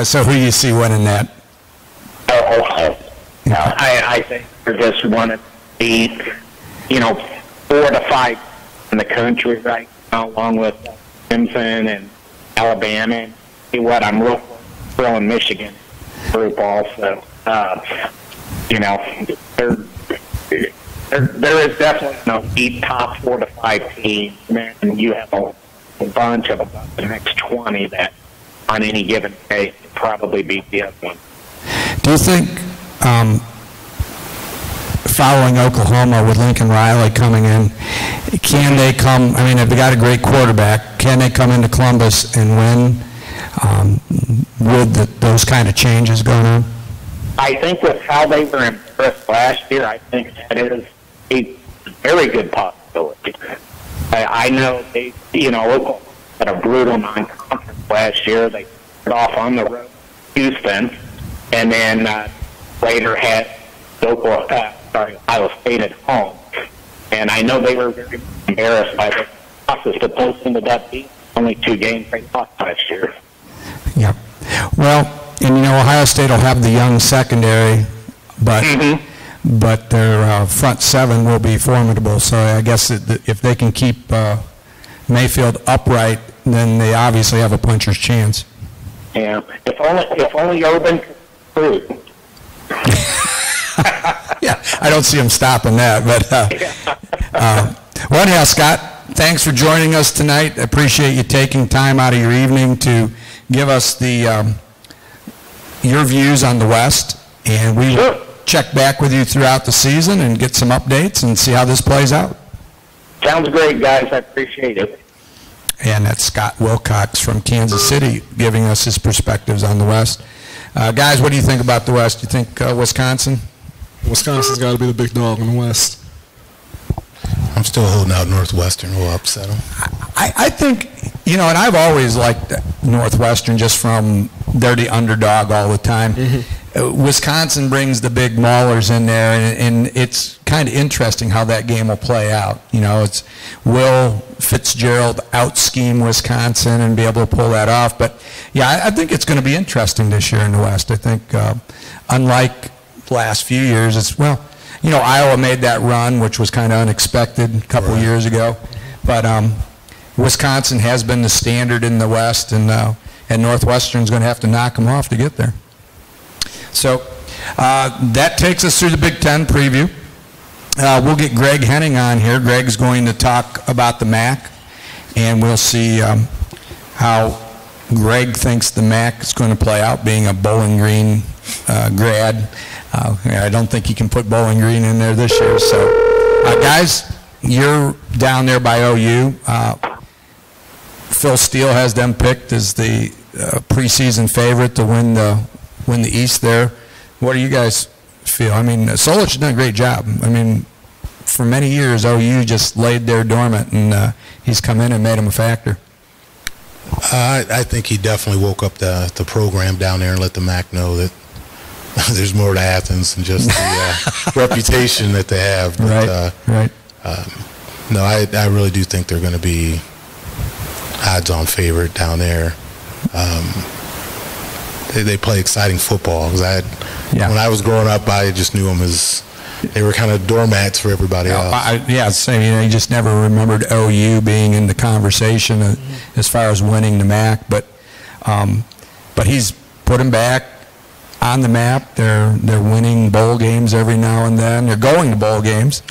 So who do you see winning that?
Ohio. No, I think they're just one of the 4 to 5 in the country right now, along with Clemson and Alabama. And see what I'm real in Michigan group also. There is definitely no top 4 to 5 teams, and you have a bunch of about the next 20 that on any given day could probably beat the other one.
Do you think, following Oklahoma with Lincoln Riley coming in, can they come, I mean, if they got a great quarterback, can they come into Columbus and win with those kind of changes going on?
I think with how they were impressed last year, I think that is a very good possibility. I know they, Oklahoma had a brutal non-conference last year. They started off on the road, Houston, and then later had Iowa State at home. And I know they were very embarrassed by the process to post into that beat. Only 2 games they lost last year.
Yep. Well, and Ohio State will have the young secondary, but their front 7 will be formidable. So I guess if they can keep Mayfield upright, then they obviously have a puncher's chance.
Yeah. If only Urban could prove.
Yeah, I don't see him stopping that. But well, anyhow, Scott, thanks for joining us tonight. I appreciate you taking time out of your evening to give us your views on the West, and we will check back with you throughout the season and get some updates and see how this plays out.
Sounds great, guys. I appreciate it.
And that's Scott Wilcox from Kansas City giving us his perspectives on the West. Guys, what do you think about the West? Do you think Wisconsin?
Wisconsin's got to be the big dog in the West.
I'm still holding out Northwestern. We'll upset them.
I think, and I've always liked Northwestern just from they're the underdog all the time. Wisconsin brings the big maulers in there, and it's kind of interesting how that game will play out. It's will Fitzgerald out-scheme Wisconsin and be able to pull that off. But, yeah, I think it's going to be interesting this year in the West. I think unlike the last few years, Iowa made that run, which was kind of unexpected a couple years ago. But Wisconsin has been the standard in the West, and Northwestern's going to have to knock them off to get there. So that takes us through the Big Ten preview. We'll get Greg Henning on here. Greg's going to talk about the MAC, and we'll see how Greg thinks the MAC is going to play out, being a Bowling Green grad. I don't think he can put Bowling Green in there this year. So, guys, you're down there by OU. Phil Steele has them picked as the preseason favorite to win the East there. What do you guys feel? I mean, Solich has done a great job. I mean, for many years, OU just laid there dormant, and he's come in and made him a factor.
I think he definitely woke up the program down there and let the MAC know that there's more to Athens than just the reputation that they have. But,
right.
No, I really do think they're going to be odds-on favorite down there. they play exciting football. 'Cause when I was growing up, I just knew them as they were kind of doormats for everybody else.
Same. You just never remembered OU being in the conversation as far as winning the MAC, but he's put them back on the map. They're winning bowl games every now and then. They're going to bowl games,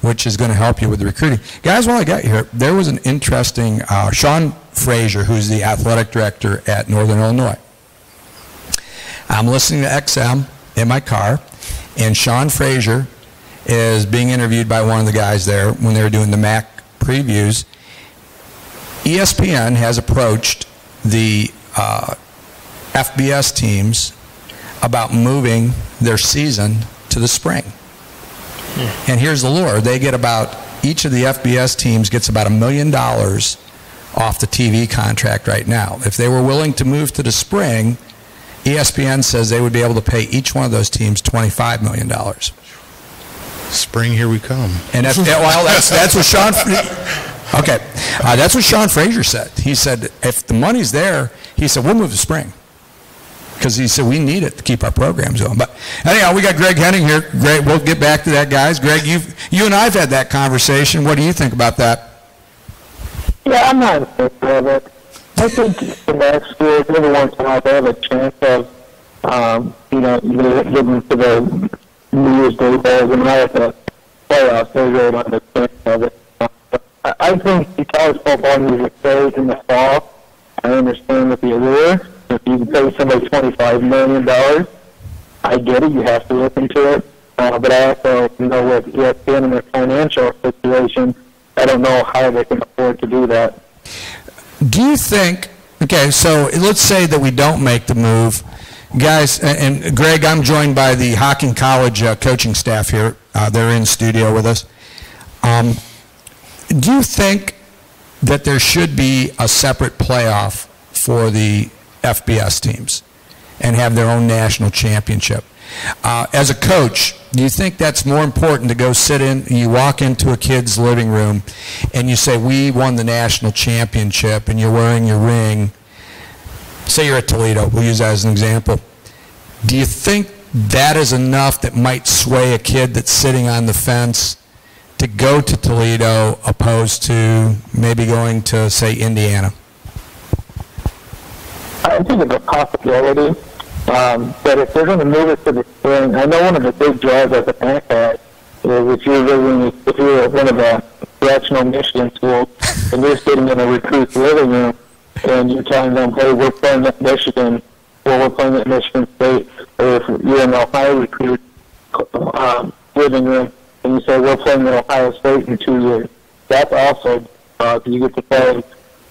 which is going to help you with the recruiting. Guys, while I got you here, there was an interesting Sean Frazier, who's the athletic director at Northern Illinois. I'm listening to XM in my car, and Sean Frazier is being interviewed by one of the guys there when they were doing the MAC previews. ESPN has approached the FBS teams about moving their season to the spring. And here's the lure. They get each of the FBS teams gets about $1 million off the TV contract right now. If they were willing to move to the spring, ESPN says they would be able to pay each one of those teams $25 million.
Spring, here we come.
And that's what Sean. Okay, that's what Sean Frazier said. He said if the money's there, he said we'll move to spring because he said we need it to keep our programs going. But anyhow, we got Greg Henning here. Greg, we'll get back to that, guys. Greg, you and I've had that conversation. What do you think about that?
Yeah, I'm not in favor of it. I think the MAC schools every once in a while they have a chance of, getting to the New Year's Day bowls and not at the playoffs. They really don't have a chance of it. I think the college football needs to stay in the fall. I understand with the allure. If you pay somebody $25 million, I get it. You have to look into it. But I also, with ESPN and their financial situation, I don't know how they can afford to do that.
Do you think, okay, so let's say that we don't make the move. Guys, and Greg, I'm joined by the Hocking College coaching staff here. They're in studio with us. Do you think that there should be a separate playoff for the FBS teams and have their own national championship? As a coach, do you think that's more important to go sit in, you walk into a kid's living room and you say, we won the national championship, and you're wearing your ring? Say you're at Toledo, we'll use that as an example. Do you think that is enough that might sway a kid that's sitting on the fence to go to Toledo opposed to maybe going to, say, Indiana?
I think it's a possibility. But if they're going to move it to the spring, I know one of the big draws at the MAC is if you're one of the Gatineau, Michigan schools, and you're sitting in a recruit's living room, and you're telling them, hey, we're playing at Michigan, or we're playing at Michigan State, or if you're in an Ohio recruit living room, and you say, we're playing at Ohio State in 2 years. That's also, you get to play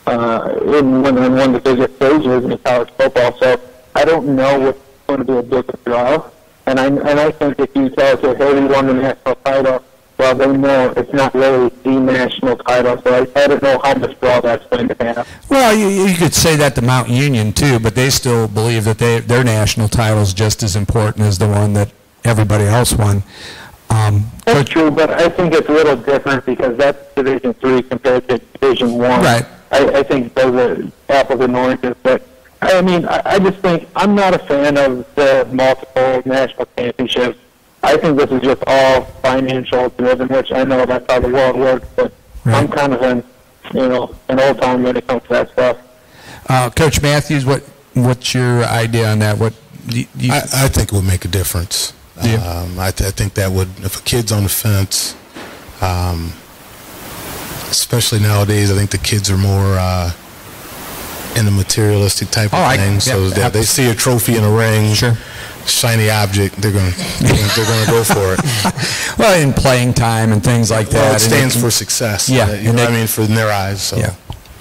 in one of the biggest stages in college football. So I don't know what's going to be a bigger draw. And I think if you tell us, hey, we won the national title, well, they know it's not really the national title. So I don't know how much draw that's going to have.
Well, you could say that to Mount Union, too, but they still believe that their national title is just as important as the one that everybody else won.
That's true, but I think it's a little different because that's Division III compared to Division I.
Right.
I think those are apples and oranges. But, I mean, I just think I'm not a fan of the multiple national championships. I think this is just all financial driven, which I know that's how the world works, but right. I'm kind of an old time when it comes to that stuff.
Coach Matthews, what's your idea on that?
I think it would make a difference. Yeah. I think that would, if a kid's on the fence, especially nowadays, I think the kids are more in the materialistic type of thing. So they see a trophy in a ring,
sure,
shiny object, they're going to go for it.
Well, in playing time and things like that.
Well, it stands for success.
Yeah,
you know what I mean, for in their eyes. So.
Yeah.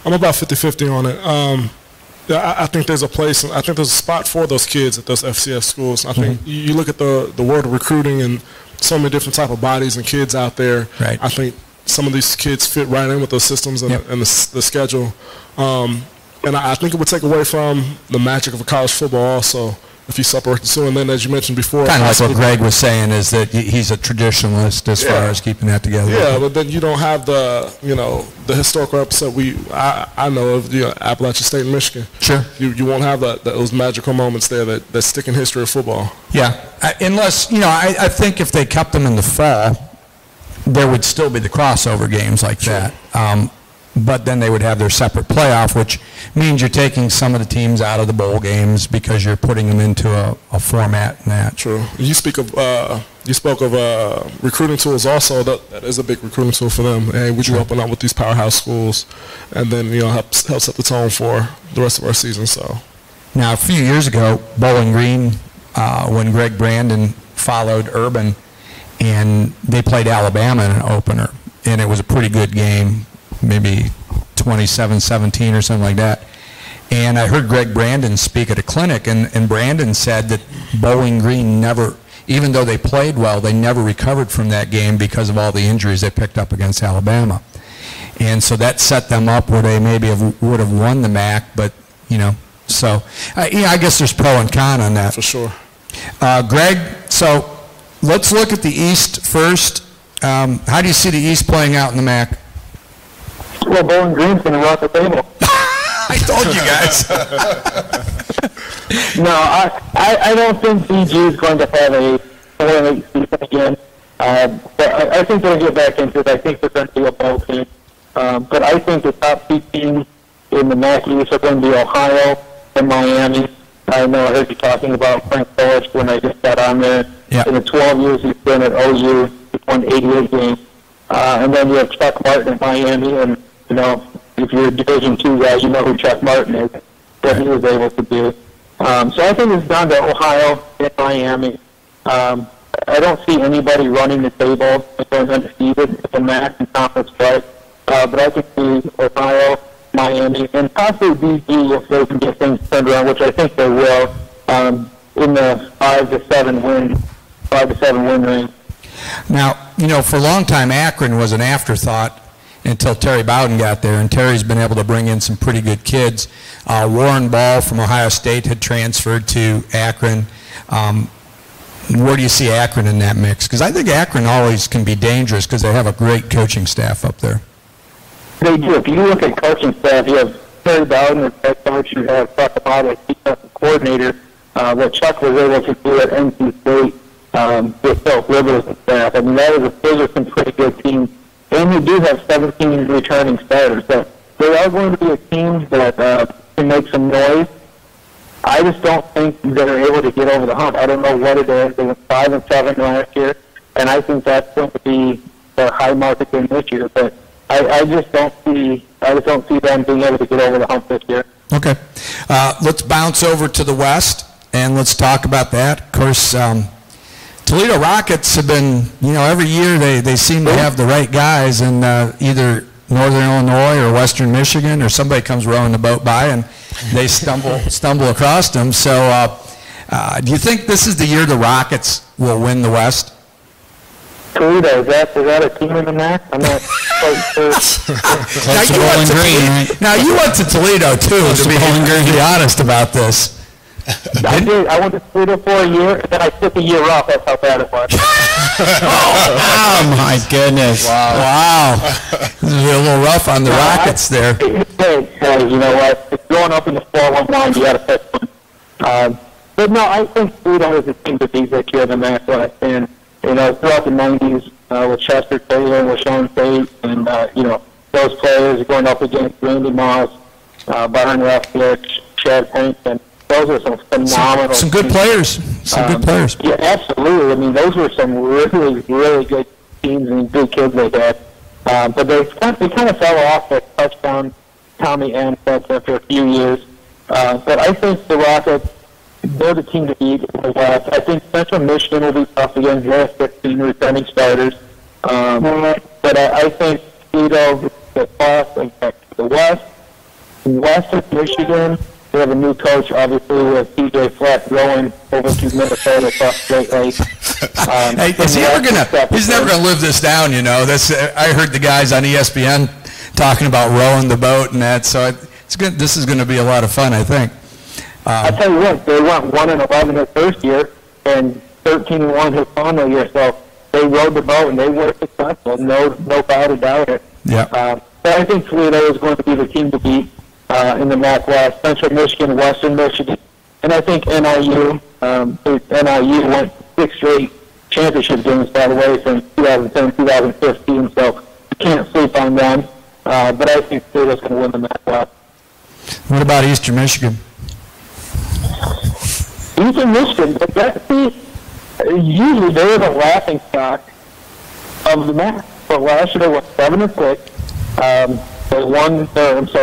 I'm about 50-50 on it. I think there's a place, I think there's a spot for those kids at those FCS schools. I think you look at the world of recruiting and so many different type of bodies and kids out there.
Right.
I think some of these kids fit right in with those systems and the schedule. And I think it would take away from the magic of a college football also if you separate the two. And then, as you mentioned before,
kind of like what Greg was saying, is that he's a traditionalist as far as keeping that together.
Yeah, but then you don't have the, you know, the historical episode I know of, you know, Appalachian State and Michigan.
Sure.
You won't have those magical moments there that stick in history of football.
Yeah, unless, you know, I think if they kept them in the fall, there would still be the crossover games like that. But then they would have their separate playoff, which means you're taking some of the teams out of the bowl games because you're putting them into a format and that.
True. You spoke of recruiting tools also. That is a big recruiting tool for them. Hey, would you open up with these powerhouse schools, and then, you know, help set the tone for the rest of our season. So
now, a few years ago, Bowling Green, when Greg Brandon followed Urban, and they played Alabama in an opener, and it was a pretty good game. Maybe 27-17 or something like that. And I heard Greg Brandon speak at a clinic, and Brandon said that Bowling Green never, even though they played well, they never recovered from that game because of all the injuries they picked up against Alabama. And so that set them up where they maybe would have won the MAC, but, you know, so, yeah, I guess there's pro and con on that.
For sure.
Greg, so let's look at the East first. How do you see the East playing out in the MAC?
Well, Bowling Green's going to rock the table.
I told you guys.
No, I don't think BG is going to have a 4-8 season again. But I think they'll get back into it. I think they're going to be a bowl team. But I think the top two teams in the MAC East are going to be Ohio and Miami. I know I heard you talking about Frank Solich when I just got on there.
Yep.
In the 12 years he's been at OU, he's won 88 games. And then you have Chuck Martin at Miami, and, you know, if you're a Division II guy, you know who Chuck Martin is, what he was able to do. So I think it's down to Ohio and Miami. I don't see anybody running the table and going undefeated in the MAC and conference play. But I can see Ohio, Miami, and possibly BG if they can get things turned around, which I think they will, in the 5 to 7 win range.
Now, you know, for a long time, Akron was an afterthought until Terry Bowden got there, and Terry's been able to bring in some pretty good kids. Warren Ball from Ohio State had transferred to Akron. Where do you see Akron in that mix? Because I think Akron always can be dangerous because they have a great coaching staff up there.
They do. If you look at coaching staff, you have Terry Bowden as head coach, you have Chuck Amato as defensive coordinator. What Chuck was able to do at NC State with Phil Rivers and staff. I mean, those are some pretty good teams. And you do have 17 returning starters. So they are going to be a team that can make some noise. I just don't think they're able to get over the hump. I don't know what it is. They went 5-7 last year, and I think that's going to be their high mark again this year. But I just don't see them being able to get over the hump this year.
Okay, let's bounce over to the West and let's talk about that. Of course, Toledo Rockets have been, you know, every year they seem to have the right guys, and either Northern Illinois or Western Michigan or somebody comes rowing the boat by and they stumble across them. So do you think this is the year the Rockets will win the West?
Toledo, is that a team in the MAC? I'm not quite sure.
Now you went to Toledo too, to be honest about this.
I did. I went to Toledo for a year, and then I took a year off. That's how bad it was.
Oh my goodness!
Wow. This is a little rough on the Rockets there.
Hey, you know what? It's going up in the 4-1-1. You got to pick one. But no, I think Toledo is a team to beat this year in the MAC West. And you know, throughout the '90s, with Chester Taylor, with Sean Tate, and you know, those players going up against Randy Moss, Byron Leftwich, Chad Hankin. Those are some phenomenal.
Some good players. Good players.
Yeah, absolutely. I mean, those were some really, really good teams and good kids they had. But they kind of fell off that touchdown Tommy Ansett after a few years. But I think the Rockets, they're the team to beat in the West. I think Central Michigan will be tough against their 15 returning starters. But I think Toledo, the West of Michigan. We have a new coach, obviously, with TJ Fleck going over to Minnesota across Great Lakes.
He's never gonna live this down, you know. I heard the guys on ESPN talking about rowing the boat and that. So this is going to be a lot of fun, I think.
I tell you what, they went 1-11 their first year and 13-1 his final year. So they rode the boat and they were successful. No doubt about it.
Yeah.
But I think Toledo is going to be the team to beat in the MAC West. Central Michigan, Western Michigan, and I think NIU. NIU went 6 straight championship games, by the way, from 2010, 2015. So you can't sleep on them. But I think Toledo's going to win the MAC West.
What about Eastern Michigan?
Eastern Michigan, usually they're the laughing stock of the MAC. But last year they went 7-6.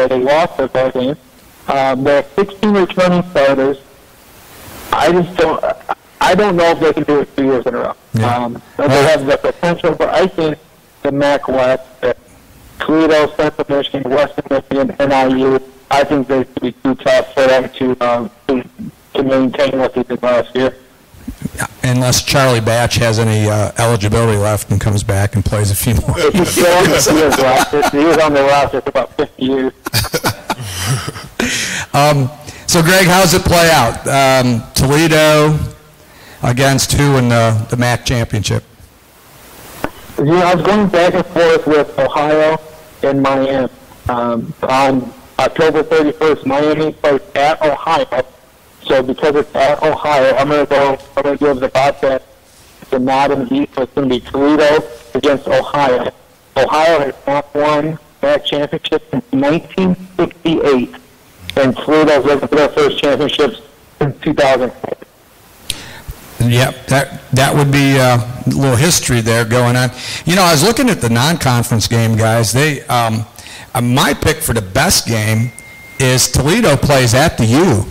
They lost their ball game. They have 16 returning starters. I don't know if they can do it 2 years in a row.
Yeah.
They have the potential, but I think the MAC West, Toledo, Central Michigan, Western Michigan, NIU, I think they could be too tough for them to maintain what they did last year.
Unless Charlie Batch has any eligibility left and comes back and plays a few more.
He was on the roster for about 50 years.
So, Greg, how does it play out? Toledo against who in the MAC championship?
I was going back and forth with Ohio and Miami. On October 31st, Miami plays at Ohio. So because it's at Ohio, I'm going to give the Bobcats the nod in the East. So it's going to be Toledo against Ohio. Ohio has not won MAC championship since 1968, and Toledo's looking for their first championships since 2004.
Yep, that would be a little history there going on. I was looking at the non-conference game, guys. My pick for the best game is Toledo plays at the U.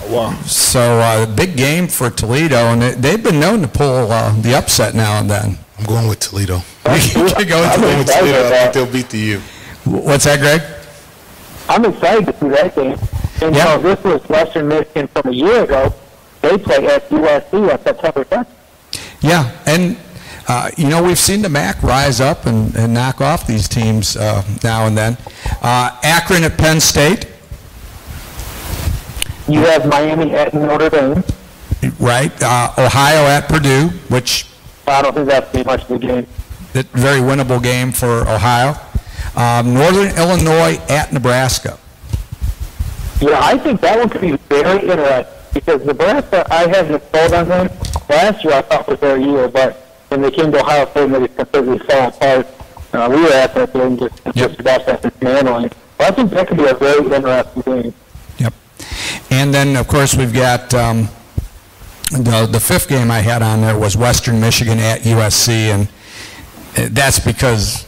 Wow.
So big game for Toledo, and they've been known to pull the upset now and then.
I'm going with Toledo.
You're going
I'm going with Toledo. I think
that.
they'll beat the U.
What's that, Greg?
I'm excited to see that game. And this was Western Michigan from a year ago. They play at USC on September 10th.
Yeah, and we've seen the MAC rise up and knock off these teams now and then. Akron at Penn State.
You have Miami at Notre Dame.
Right. Ohio at Purdue, which...
I don't think that's too much of a game.
Very winnable game for Ohio. Northern Illinois at Nebraska.
Yeah, I think that one could be very interesting because Nebraska, I haven't sold on them. Last year I thought was their year, but when they came to Ohio State, they completely fell apart. We were at that game just about that dismantling. But I think that could be a very interesting game.
Yep. And then, of course, we've got the fifth game I had on there was Western Michigan at USC, and that's because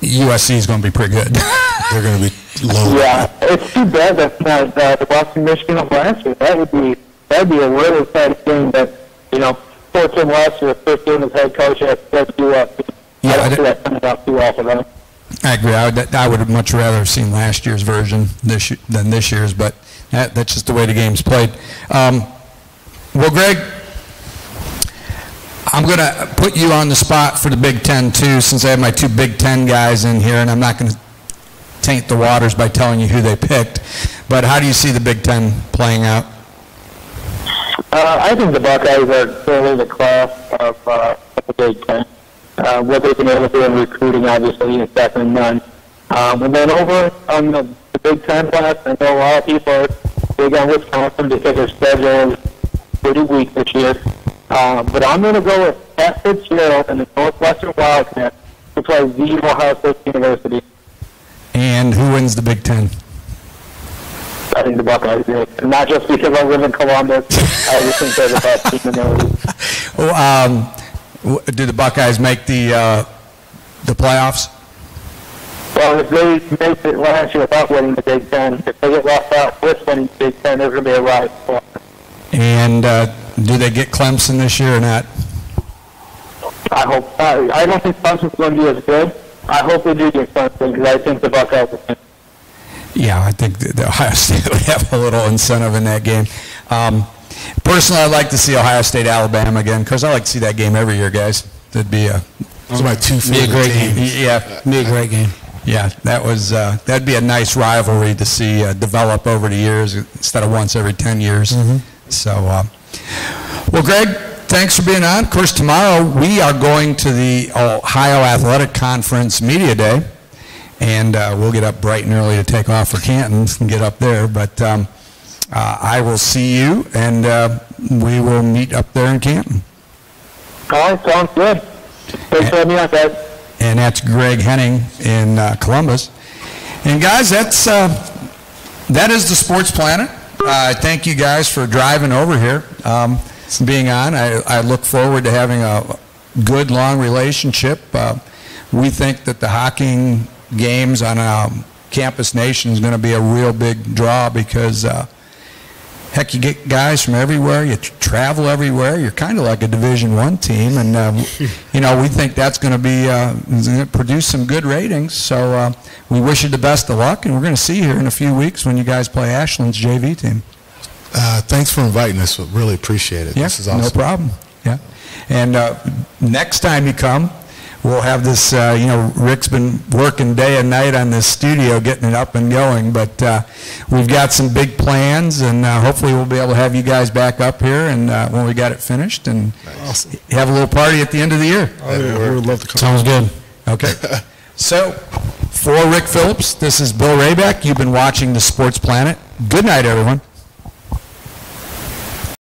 USC is going to be pretty good.
They're going to be low.
Yeah, it's too bad that's not the Western Michigan of last year. That'd be a really exciting game. But fourth game last year, first game as head coach at USC. I don't see that coming out too well for them.
I agree. I would have much rather have seen last year's version than this year's, but that's just the way the game's played. Well, Greg, I'm going to put you on the spot for the Big Ten, too, since I have my two Big Ten guys in here, and I'm not going to taint the waters by telling you who they picked. But how do you see the Big Ten playing out?
I think the Buckeyes are clearly the class of the Big Ten. What they've been able to do in recruiting, obviously, is second to none. And then over on the Big Ten class, I know a lot of people are big on Wisconsin because their schedule is pretty weak this year. But I'm going to go with Pat Fitzgerald and the Northwestern Wildcats to play the Ohio State University.
And who wins the Big Ten?
I think the Buckeyes do. Not just because I live in Columbus. I just think they're the best team in the league.
Do the Buckeyes make the playoffs?
Well, if they make it last year without winning the Big Ten, if they get left out with winning the Big Ten, there's going to be a riot.
And do they get Clemson this year or not?
I hope. I don't think Clemson's going to be as good. I hope they do get Clemson because I think the Buckeyes will win.
Yeah, I think the Ohio State would have a little incentive in that game. Personally, I'd like to see Ohio State-Alabama again because I like to see that game every year, guys. That'd be
Those are my two favorite teams.
Yeah, be a great game. Yeah, that was that'd be a nice rivalry to see develop over the years instead of once every 10 years. So, well, Greg, thanks for being on. Of course, tomorrow we are going to the Ohio Athletic Conference Media Day, and we'll get up bright and early to take off for Canton and get up there. But I will see you, and we will meet up there in Canton.
All right, sounds good. Thanks for having me on, guys.
And that's Greg Henning in Columbus. And guys, that is the Sports Planet. Thank you guys for driving over here, being on. I look forward to having a good, long relationship. We think that the hockey games on Campus Nation is going to be a real big draw because, heck, you get guys from everywhere. You travel everywhere. You're kind of like a Division I team, and we think that's going to be going to produce some good ratings. So we wish you the best of luck, and we're going to see you here in a few weeks when you guys play Ashland's JV team.
Thanks for inviting us. We really appreciate it.
Yeah,
this is awesome.
No problem. Yeah, and next time you come, we'll have this. Rick's been working day and night on this studio, getting it up and going. But we've got some big plans, and hopefully we'll be able to have you guys back up here, and when we got it finished, and have a little party at the end of the year.
Oh, yeah, we would love to come.
Sounds good.
Okay. So, for Rick Phillips, this is Bill Rayback. You've been watching the Sports Planet. Good night, everyone.